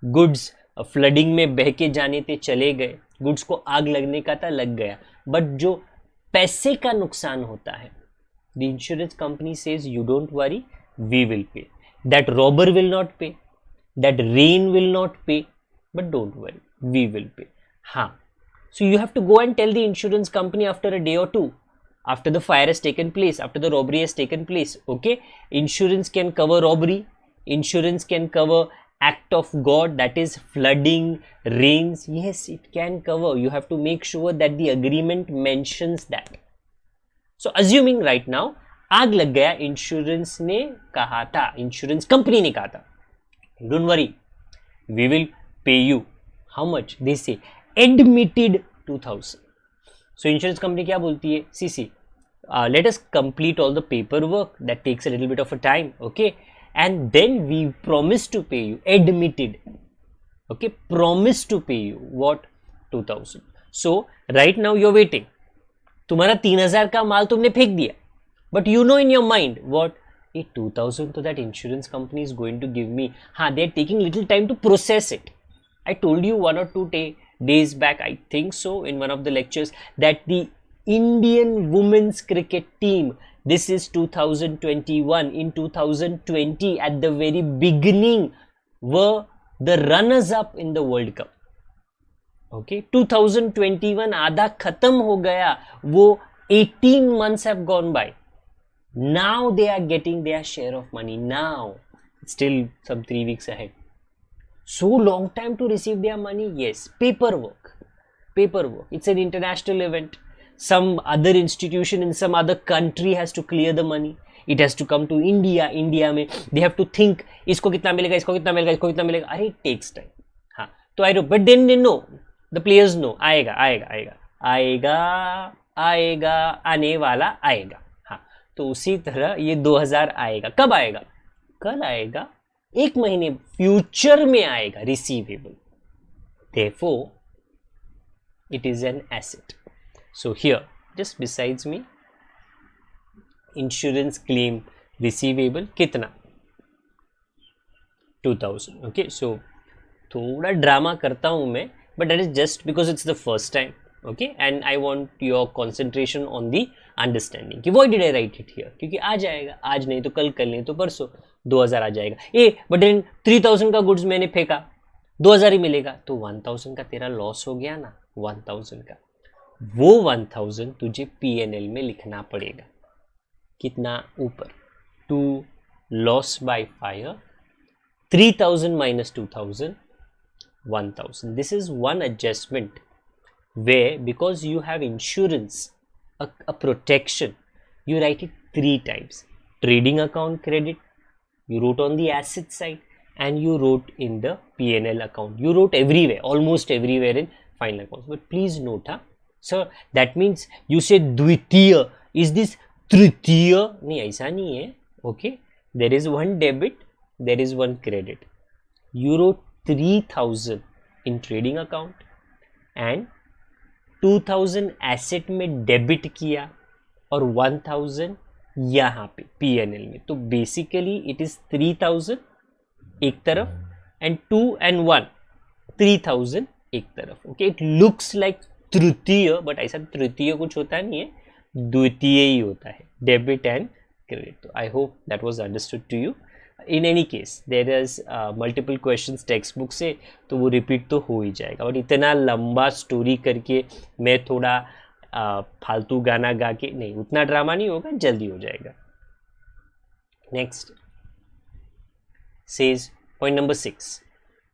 goods flooding में बह के जाने ते चले गए, गुड्स को आग लगने का था, लग गया, बट जो पैसे का नुकसान होता है, the insurance company says you don't worry, we will pay. That robber will not pay, that rain will not pay, but don't worry, we will pay. हाँ, so you have to go and tell the insurance company after a day or two, after the fire has taken place, after the robbery has taken place. Okay, insurance can cover robbery, insurance can cover act of God, that is flooding, rains. Yes, it can cover. You have to make sure that the agreement mentions that. So assuming right now आग लग गया, insurance ने कहा था, insurance company ने कहा था, don't worry, we will pay you. How much? They say admitted 2,000. So insurance company क्या बोलती है? सी let us complete all the paperwork, that takes a little bit of a time, okay, and then we promise to pay you, admitted, okay, promise to pay you what? 2,000. So right now you're waiting, तुम्हारा 3,000 का माल तुमने फेंक दिया, but you know in your mind what? 2,000 तो that insurance company is going to give me. हाँ, they are taking little time to process it. I told you 1 or 2 days back, I think so, in one of the lectures, that the Indian women's cricket team, this is 2021, in 2020 at the very beginning were the runners up in the World Cup. Okay, 2021 आधा खत्म हो गया, वो 18 months have gone by. Now they are getting their share of money. Now, still some 3 weeks ahead. So long time to receive their money. Yes, paperwork. It's an international event. Some other institution in some other country has to clear the money. It has to come to India. India में they have to think, इसको कितना मिलेगा, इसको कितना मिलेगा, इसको कितना मिलेगा. अरे, it takes time. हाँ, तो I know, but then they know, the players know, आएगा, आने वाला आएगा. हाँ, तो उसी तरह ये 2,000 आएगा. कब आएगा? कल आएगा, 1 महीने फ्यूचर में आएगा, receivable. Therefore, it is an asset. So here, just besides me, insurance claim receivable कितना? 2,000. Okay, so थोड़ा ड्रामा करता हूँ मैं, but that is just because it's the first time. Okay, and I want your concentration on the understanding. कि why did I write it here? क्योंकि आ जाएगा, आज नहीं तो कल, कल नहीं तो परसों 2,000 आ जाएगा. but then 3,000 का गुड्स मैंने फेंका, 2,000 ही मिलेगा, तो 1,000 का तेरा लॉस हो गया ना. 1,000 का, वो 1,000 तुझे P&L में लिखना पड़ेगा. कितना? ऊपर. To loss by fire, 3,000 minus 2,000, 1,000. This is one adjustment where, because you have insurance, a protection, you write it 3 times. Trading account credit, you wrote on the asset side, and you wrote in the P&L account. You wrote everywhere, almost everywhere in final accounts. But please note, sir, that means you say द्वितीय, is this तृतीय? नहीं, ऐसा नहीं है. Okay, there is one debit, there is one credit. You wrote 3,000 in trading account and 2,000 asset में debit किया और 1,000 यहाँ पे P&L में. तो बेसिकली इट इज 3,000 एक तरफ and 2 and 1, 3,000 एक तरफ. ओके, इट लुक्स लाइक तृतीय, बट ऐसा तृतीय कुछ होता नहीं है, द्वितीय ही होता है, डेबिट एंड क्रेडिट. तो I hope that was understood to you. In any case there is multiple questions text book से, तो वो रिपीट तो हो ही जाएगा। और इतना लंबा स्टोरी करके मैं थोड़ा फालतू गाना गा के नहीं, उतना ड्रामा नहीं होगा, जल्दी हो जाएगा। Next says point number 6,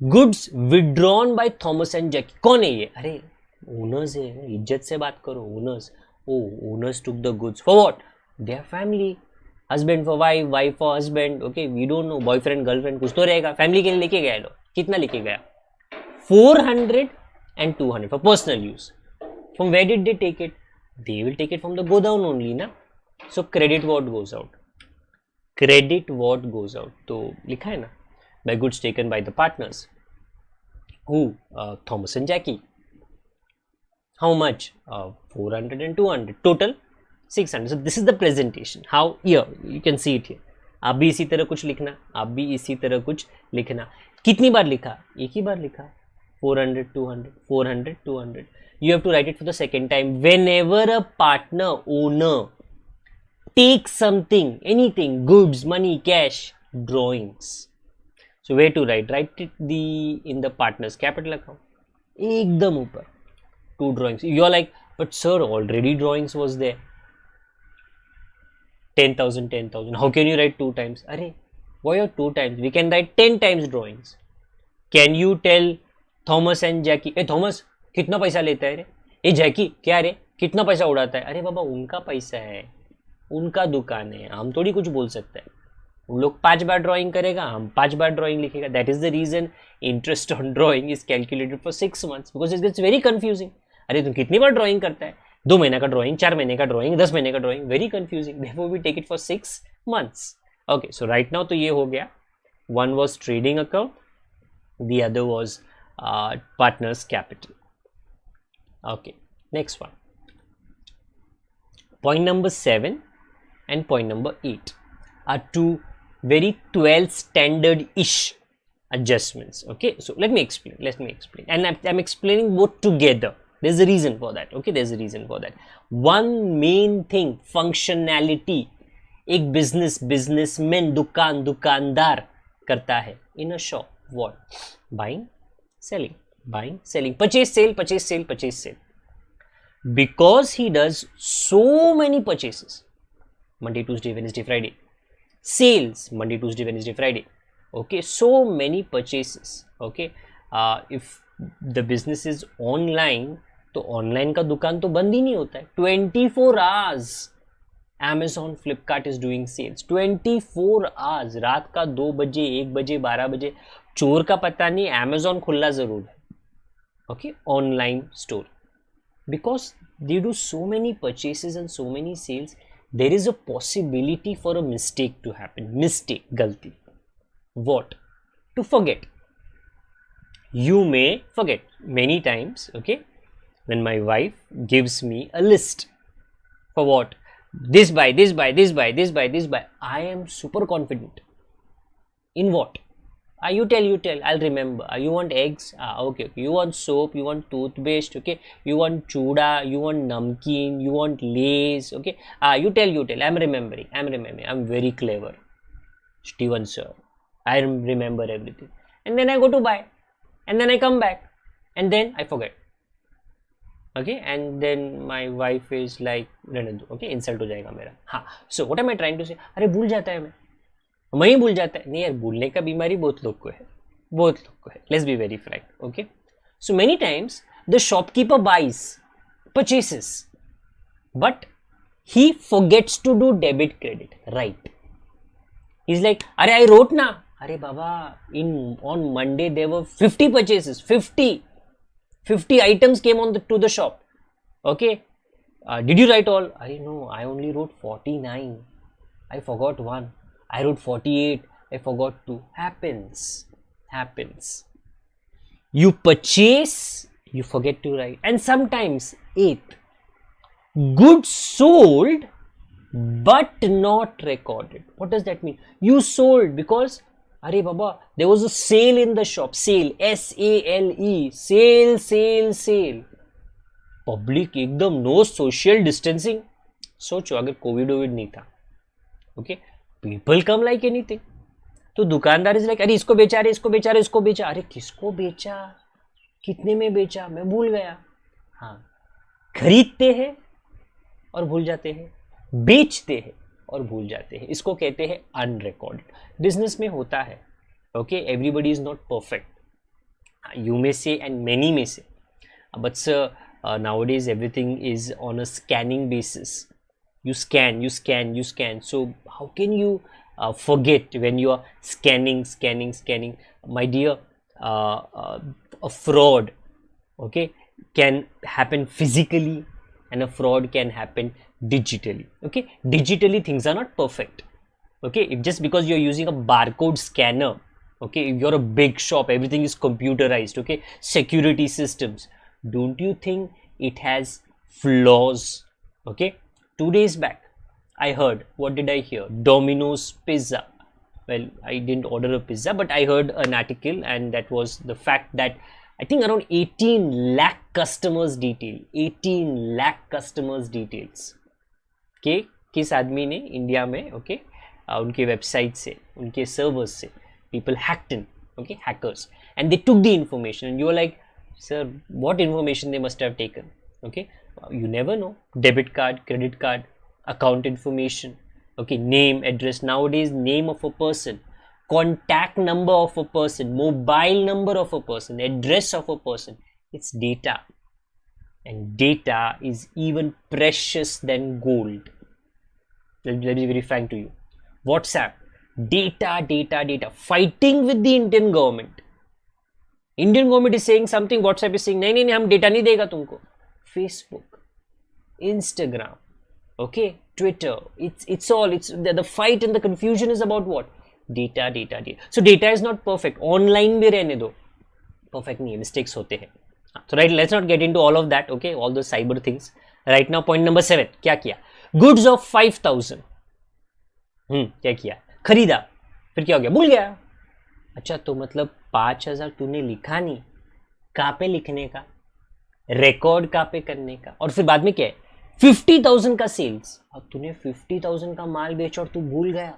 goods withdrawn by Thomas and Jackie. कौन है ये? अरे ओनर्स है, इज्जत से बात करो, owners. Oh owners took the goods for what? Their family, husband for wife, wife for husband, okay we don't know, boyfriend girlfriend कुछ तो रहेगा, फैमिली के लिए लेके गया लोग। कितना लेके गया? 400 and 200 for personal use. From where did they take it? They will take it from the godown only, na? So credit what goes out. Credit what goes out. तो लिखा है ना, by goods taken by the partners. Who? Thomas and Jackie. How much? 400 and 200. Total 600. So this is the presentation. How? Here you can see it here. आप भी इसी तरह कुछ लिखना, आप भी इसी तरह कुछ लिखना। कितनी बार लिखा? एक ही बार लिखा। 400, 200, 400, 200. You have to write it for the second time. Whenever a partner, owner takes something, anything, goods, money, cash, drawings. So where to write? Write it in the partner's capital account. एकदम ऊपर. 2 drawings. You're like, but sir, already drawings was there. 10,000, 10,000. How can you write 2 times? Arey, why are 2 times? We can write 10 times drawings. Can you tell Thomas and Jackie, A Thomas कितना पैसा लेता है रे? ए जैकी क्या रे, कितना पैसा उड़ाता है? अरे बाबा उनका पैसा है, उनका दुकान है, हम थोड़ी कुछ बोल सकते हैं। उन लोग 5 बार ड्राइंग करेगा, हम 5 बार ड्राइंग लिखेगा। That is the reason interest on drawing is calculated for 6 months because it gets very confusing. अरे तुम कितनी बार ड्राइंग करता है? 2 महीने का ड्राइंग, 4 महीने का ड्राइंग, 10 महीने का drawing, very confusing. Therefore we take it for 6 months. Okay, so right now तो ये हो गया। One was trading account, the other was partner's capital. Okay, next one. Point number 7 and point number 8 are 2 very 12 standard-ish adjustments. Okay, so let me explain. And I'm explaining both together. There's a reason for that. Okay, there's a reason for that. One main thing, functionality, एक businessman, दुकानदार करता है in a shop. What? Buying, selling, purchase, sale. Because he does so many purchases, Monday, Tuesday, Wednesday, Friday. Sales, Monday, Tuesday, Wednesday, Friday. Okay, so many purchases. Okay, if the business is online, तो online का दुकान तो बंद ही नहीं होता है। 24 hours Amazon, Flipkart is doing sales. 24 hours, रात का 2 बजे, 1 बजे, 12 बजे, चोर का पता नहीं, Amazon खुला जरूर है। Okay, online store. Because they do so many purchases and so many sales, there is a possibility for a mistake to happen. Mistake, galti. What? To forget. You may forget many times, okay, when my wife gives me a list for what? This buy, I am super confident. In what? You tell, I'll remember. You want eggs? Okay. You want soap? You want toothpaste? Okay. You want chuda? You want namkeen? You want lays? Okay. You tell. I'm remembering. I'm very clever. Steven sir. I remember everything. And then I go to buy. And then I come back. And then I forget. Okay. And then my wife is like, okay, insult हो जाएगा मेरा. हाँ. So what am I trying to say? अरे भूल जाता है मैं ही भूल जाता है। नहीं यार, भूलने का बीमारी बहुत लोग को है। Let's be very frank. Okay. So many times the shopkeeper buys, purchases, but he forgets to do debit credit. Right. He's like, अरे I wrote ना. अरे बाबा, on Monday there were 50 purchases. 50 items came to the shop. Okay. Did you write all? No, I only wrote 49. I forgot one. I wrote 48. I forgot 2. Happens. You purchase, you forget to write. And sometimes 8. Goods sold but not recorded. What does that mean? You sold because अरे बाबा, there was a sale in the shop. Sale, SALE, sale. Public एकदम, no social distancing. सोचो अगर Covid नहीं था, okay, people come like anything. तो दुकानदार is like अरे इसको बेचा, अरे इसको बेचा, अरे इसको बेचा, अरे किसको बेचा, कितने में बेचा, मैं भूल गया। हाँ, खरीदते हैं और भूल जाते हैं, बेचते हैं और भूल जाते हैं, इसको कहते हैं अनरिकॉर्डेड। बिजनेस में होता है, okay, everybody is not perfect, you may say and many may say, but sir, nowadays everything is on a scanning basis. You scan, so how can you forget when you are scanning? My dear, a fraud, okay, can happen physically and a fraud can happen digitally. Okay, digitally things are not perfect. Okay, if just because you're using a barcode scanner, okay, if you're a big shop, everything is computerized, okay, security systems, don't you think it has flaws? Okay, 2 days back I heard, what did I hear? Domino's pizza, well, I didn't order a pizza, but I heard an article, and that was the fact that I think around 18 lakh customers details, okay, किस आदमी ने India में, okay, उनके website से, उनके servers से people hacked in, okay, hackers, and they took the information, and you were like, sir, what information they must have taken? Okay, you never know. Debit card, credit card, account information, okay, name, address, nowadays name of a person, contact number of a person, mobile number of a person, address of a person, it's data, and data is even precious than gold. Let me be very frank to you. WhatsApp, data, fighting with the Indian government. Indian government is saying something, WhatsApp is saying नहीं हम data नहीं देगा तुमको. Facebook, Instagram, okay, Twitter, it's the fight and the confusion is about what? Data. So data is not perfect. Online भी रहने दो, perfect नहीं है, mistakes होते हैं. So right, let's not get into all of that, okay, all the cyber things. Right now, point number 7, क्या किया? Goods of 5,000. क्या किया? खरीदा, फिर क्या हो गया? भूल गया। अच्छा, तो मतलब 5,000 तूने लिखा नहीं, कहाँ पे लिखने का, रिकॉर्ड कहाँ पे करने का, और फिर बाद में क्या है? 50,000 का सेल्स, अब तूने 50,000 का माल बेचा और तू भूल गया।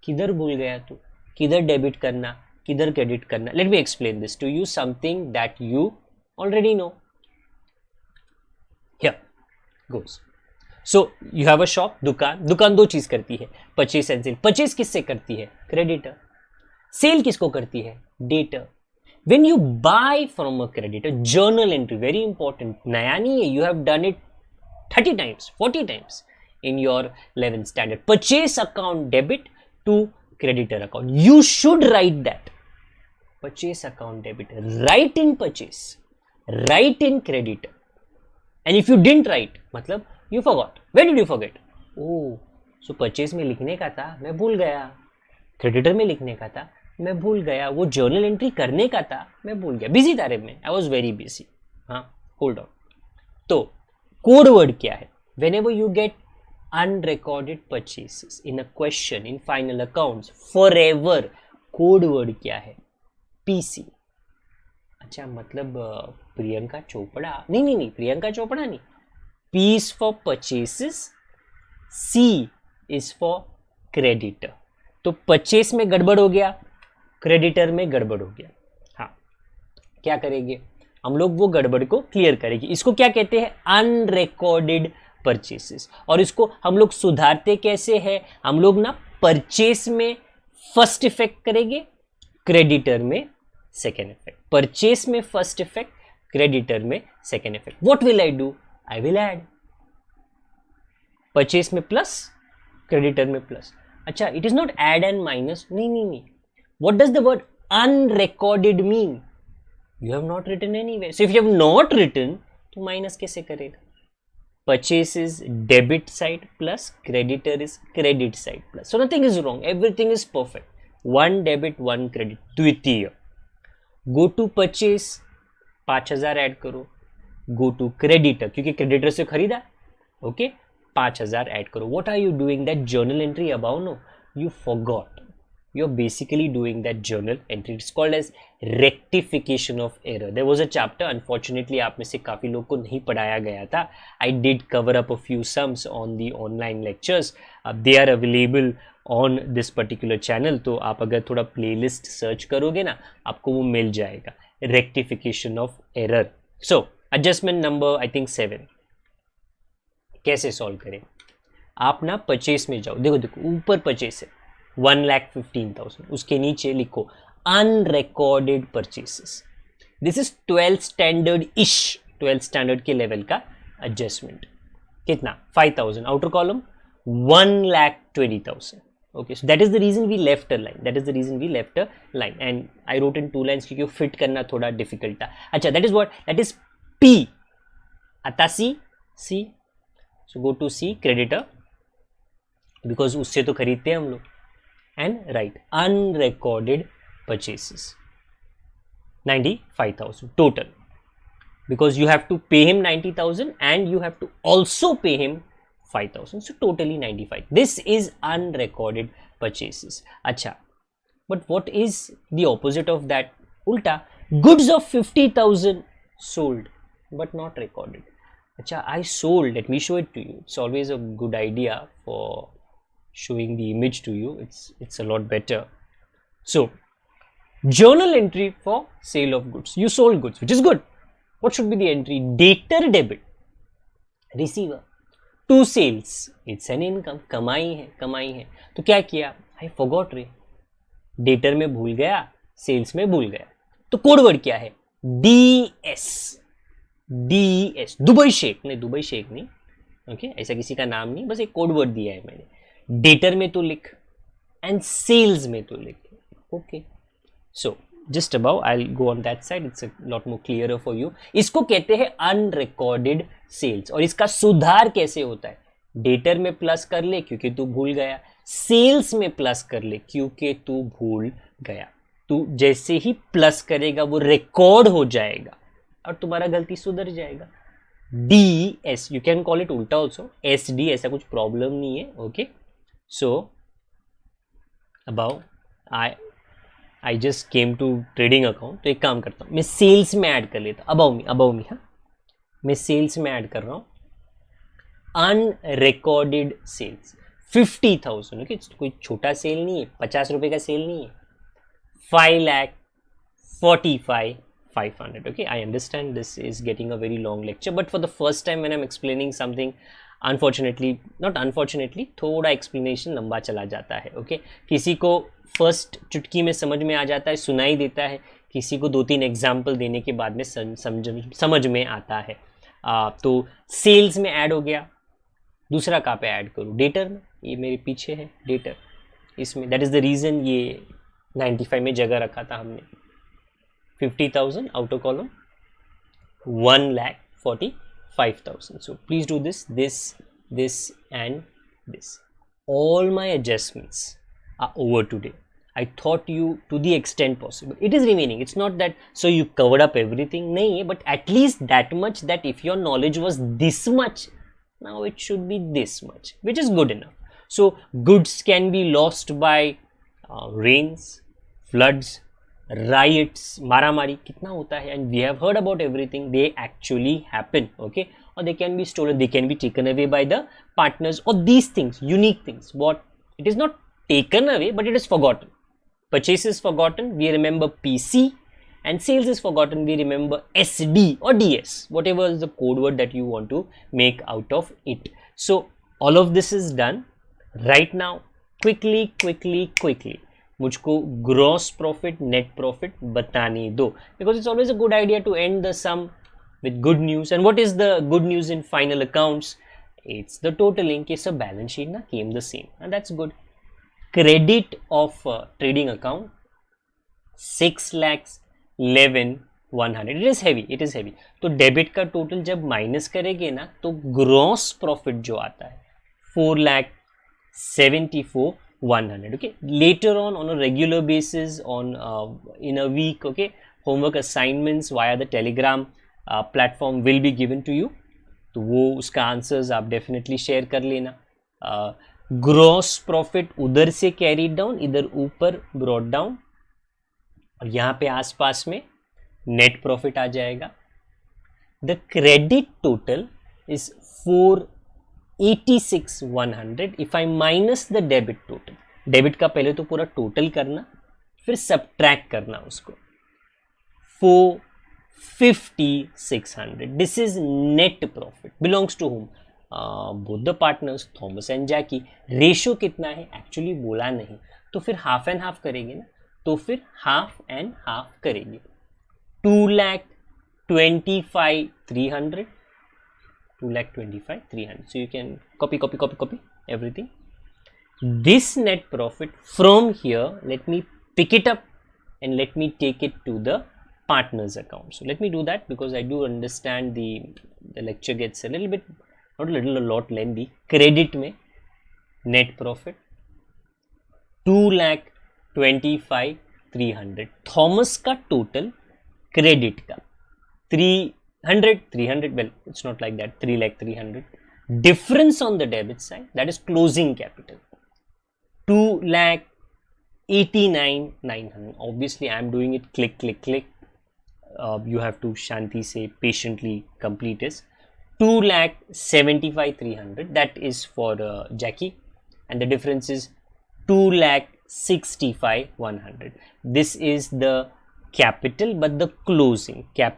किधर भूल गया तू? किधर डेबिट करना, किधर क्रेडिट करना? Let me explain this to you, something that you already know. Here goes. So you have a shop, दुकान दो चीज करती है, परचेस एंड सेल। परचेस किससे करती है? क्रेडिटर। सेल किसको करती है? Debtor. When you buy from a creditor, journal entry, very important, नया नहीं है, you have done it 30 times, 40 times in your 11th standard. Purchase account debit to creditor account. You should write that. Purchase account debit. Write in purchase. Write in creditor. And if you didn't write, मतलब you forgot. Where did you forget? Oh, so purchase में लिखने का था, मैं भूल गया. Creditor में लिखने का था, मैं भूल गया. वो जर्नल एंट्री करने का था, मैं भूल गया. बिजी था रे मैं. I was very busy. हाँ, hold on. तो कोड वर्ड क्या है? Whenever you get unrecorded purchases in a question in final accounts forever, code word क्या है? PC. अच्छा, मतलब प्रियंका चोपड़ा? नहीं, प्रियंका चोपड़ा नहीं. P is for purchases, C is for creditor. तो परचेस में गड़बड़ हो गया, क्रेडिटर में गड़बड़ हो गया. हाँ, क्या करेंगे हम लोग? वो गड़बड़ को क्लियर करेंगे. इसको क्या कहते हैं? Unrecorded purchases. और इसको हम लोग सुधारते कैसे हैं? हम लोग ना परचेस में फर्स्ट इफेक्ट करेंगे, क्रेडिटर में सेकेंड इफेक्ट. परचेस में फर्स्ट इफेक्ट, क्रेडिटर में second effect. What will I do? I will add. Purchase में प्लस, क्रेडिटर में प्लस. अच्छा, it is not add and minus. नहीं. What does the word unrecorded mean? You have not written anywhere. So if you have not written, तो minus कैसे करेगा? Purchase is debit side plus creditor is credit side plus. So nothing is wrong. Everything is perfect. One debit, one credit. द्वितीय. Go to purchase, 5,000 add करो. Go to creditor, क्योंकि creditor से खरीदा. Okay, 5,000 add करो. What are you doing that journal entry above? No, you forgot. You're basically doing that journal entry. It's called as rectification of error. There was a chapter, unfortunately आप में से काफ़ी लोग को नहीं पढ़ाया गया था. I did cover up a few sums on the online lectures. They are available on this particular channel, तो आप अगर थोड़ा प्लेलिस्ट सर्च करोगे ना आपको वो मिल जाएगा, rectification of error. So adjustment number I think 7 कैसे सॉल्व करें। आप ना परचेस में जाओ, देखो देखो ऊपर परचेस है 1,15,000, उसके नीचे लिखो unrecorded purchases. This is 12 standard इश, 12 स्टैंडर्ड के लेवल का एडजस्टमेंट। कितना 5,000, outer column 1,20,000। okay, so that is the reason we left a line, that is the reason we left a line and I wrote in 2 lines क्योंकि fit करना थोड़ा difficult था। अच्छा, that is what, that is P, आता C, so go to C, creditor, because उससे तो खरीदते हैं हम लोग, and write unrecorded purchases 95,000 total, because you have to pay him 90,000 and you have to also pay him 5,000, so totally 95. This is unrecorded purchases. Acha, but what is the opposite of that? Ulta, goods of 50,000 sold but not recorded. Acha, I sold, let me show it to you. It's always a good idea for showing the image to you. It's a lot better. So journal entry for sale of goods, you sold goods, which is good. What should be the entry? Debtor debit, receiver to sales, it's an income, कमाई है। तो क्या किया, I forgot रे, debtor में भूल गया, sales में भूल गया, तो कोड वर्ड क्या है? DS, दुबई शेक नहीं, ओके, ऐसा किसी का नाम नहीं, बस एक कोड वर्ड दिया है मैंने। डेटर में तो लिख एंड सेल्स में तो लिख, okay. So just above, I'll go on that side, it's a lot more clearer for you. इसको कहते हैं अनरिकॉर्डेड सेल्स, और इसका सुधार कैसे होता है? डेटर में प्लस कर ले क्योंकि तू भूल गया, सेल्स में प्लस कर ले क्योंकि तू भूल गया। तू जैसे ही प्लस करेगा वो रिकॉर्ड हो जाएगा और तुम्हारा गलती सुधर जाएगा। DS, you can call it उल्टा ऑल्सो, SD, ऐसा कुछ प्रॉब्लम नहीं है, okay. So about I just came to trading account, तो एक काम करता हूँ, मैं सेल्स में ऐड कर लेता, अबाउ मी, हाँ, मैं सेल्स में ऐड कर रहा हूँ अनरिकॉर्डेड सेल्स 50,000, ओके, कोई छोटा सेल नहीं है, 50 रुपए का सेल नहीं है, 5,45,500, okay, I understand this is getting a very long lecture, but for the first time when I'm explaining something, not unfortunately, थोड़ा explanation लंबा चला जाता है, okay, किसी को फर्स्ट चुटकी में समझ में आ जाता है, सुनाई देता है, किसी को 2-3 एग्जाम्पल देने के बाद में समझ में आता है। तो सेल्स में ऐड हो गया, दूसरा कहाँ पे ऐड करूँ? डेटर में, ये मेरे पीछे है डेटर, इसमें, दैट इज द रीजन ये 95 में जगह रखा था हमने। 50,000 outer column 1,45,000, so please do this and this. All my adjustments are over today. I taught you to the extent possible. It is remaining. It's not that so you covered up everything. नहीं, but at least that much, that if your knowledge was this much, now it should be this much, which is good enough. So goods can be lost by rains, floods, riots, मारामारी कितना होता है, and we have heard about everything. They actually happen, okay? Or they can be stolen, they can be taken away by the partners, or these things, unique things. What? It is not taken away, but it is forgotten. Purchase is forgotten, we remember PC, and sales is forgotten, we remember SD or DS, whatever is the code word that you want to make out of it. So all of this is done. Right now, quickly, मुझको gross profit, net profit बताने दो, because it's always a good idea to end the sum with good news. And what is the good news in final accounts? It's the totaling. Case of balance sheet na came the same, and that's good. Credit of trading account 6,11,100. It is heavy. तो debit का total जब minus करेंगे ना तो gross profit जो आता है 4,74,100. Okay, later on a regular basis, on in a week, okay, homework assignments via the Telegram platform will be given to you. तो वो उसका आंसर्स आप डेफिनेटली शेयर कर लेना. ग्रॉस प्रॉफिट उधर से कैरी डाउन, इधर ऊपर ब्रॉट डाउन, और यहाँ पे आसपास में नेट प्रॉफिट आ जाएगा. The credit total is 486,100 if I minus the debit total. Debit का पहले तो पूरा टोटल करना, फिर सब्ट्रैक्ट करना उसको. 450,600. This is net profit. Belongs to whom? Both the partners, Thomas and Jackie. Ratio कितना है एक्चुअली बोला नहीं, तो फिर हाफ एंड हाफ करेंगे ना, तो फिर हाफ एंड हाफ करेंगे. 2,25,300. 2,25,300. So you can copy everything. This net profit from here, let me pick it up and let me take it to the partners account. So let me do that, because I do understand the lecture gets a little bit, not a little, a lot lengthy. Credit में net profit 2,25,300. Thomas का total, credit का 300. Well, it's not like that. 3,300,000. Difference on the debit side, that is closing capital, 2,89,900. Obviously, I am doing it click. You have to Shanti say patiently complete this. 2,75,300. That is for Jackie, and the difference is 2,65,100. This is the capital, but the closing that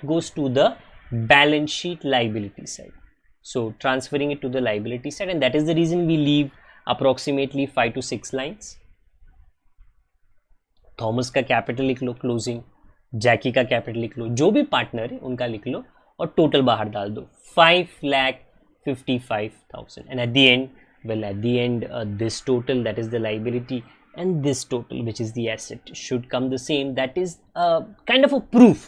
goes to the balance sheet liability side. So transferring it to the liability side, and that is the reason we leave approximately 5 to 6 lines. Thomas का capital लिख लो, closing, जैकी का capital लिख लो, जो भी partner है उनका लिख लो और टोटल बाहर डाल दो 5,55,000. And at the end this total, that is the liability, and this total, which is the asset, should come the same. That is kind of a proof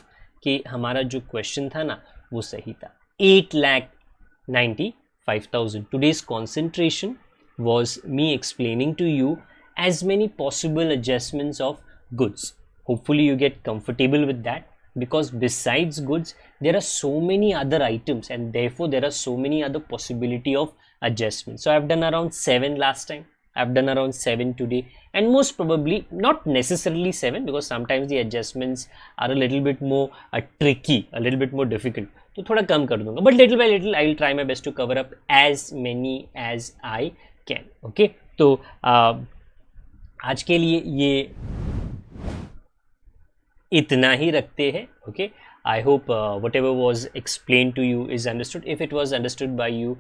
कि हमारा जो क्वेश्चन था ना वो सही था. 8,95,000. Today's concentration was me explaining to you as many possible adjustments of goods. Hopefully you get comfortable with that, because besides goods there are so many other items, and therefore there are so many other possibility of adjustments. So I've done around 7 last time, I've done around 7 today, and most probably not necessarily 7, because sometimes the adjustments are a little bit more tricky, a little bit more difficult, तो थोड़ा कम कर दूंगा, but little by little I will try my best to cover up as many as I can. Okay, तो आज के लिए ये इतना ही रखते हैं. Okay, I hope whatever was explained to you is understood. If it was understood by you,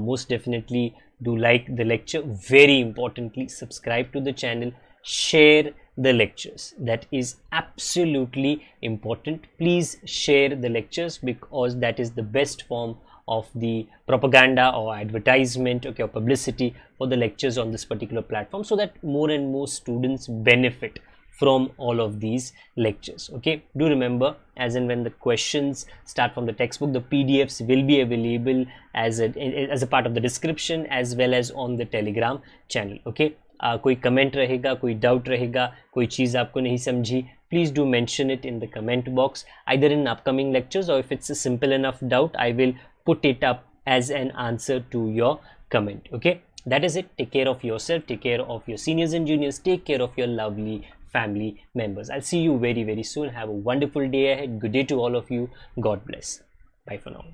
most definitely do like the lecture. Very importantly, subscribe to the channel, share the lectures. That is absolutely important. Please share the lectures, because that is the best form of the propaganda or advertisement, okay, or publicity for the lectures on this particular platform, so that more and more students benefit from all of these lectures. Okay, do remember, as and when the questions start from the textbook, the PDFs will be available as a part of the description, as well as on the Telegram channel. Okay, कोई comment रहेगा, कोई doubt रहेगा, कोई चीज़ आपको नहीं समझी, please do mention it in the comment box, either in upcoming lectures, or if it's a simple enough doubt, I will put it up as an answer to your comment. Okay, that is it. Take care of yourself, take care of your seniors and juniors, take care of your lovely family members. I'll see you very, very soon. Have a wonderful day ahead. Good day to all of you. God bless. Bye for now.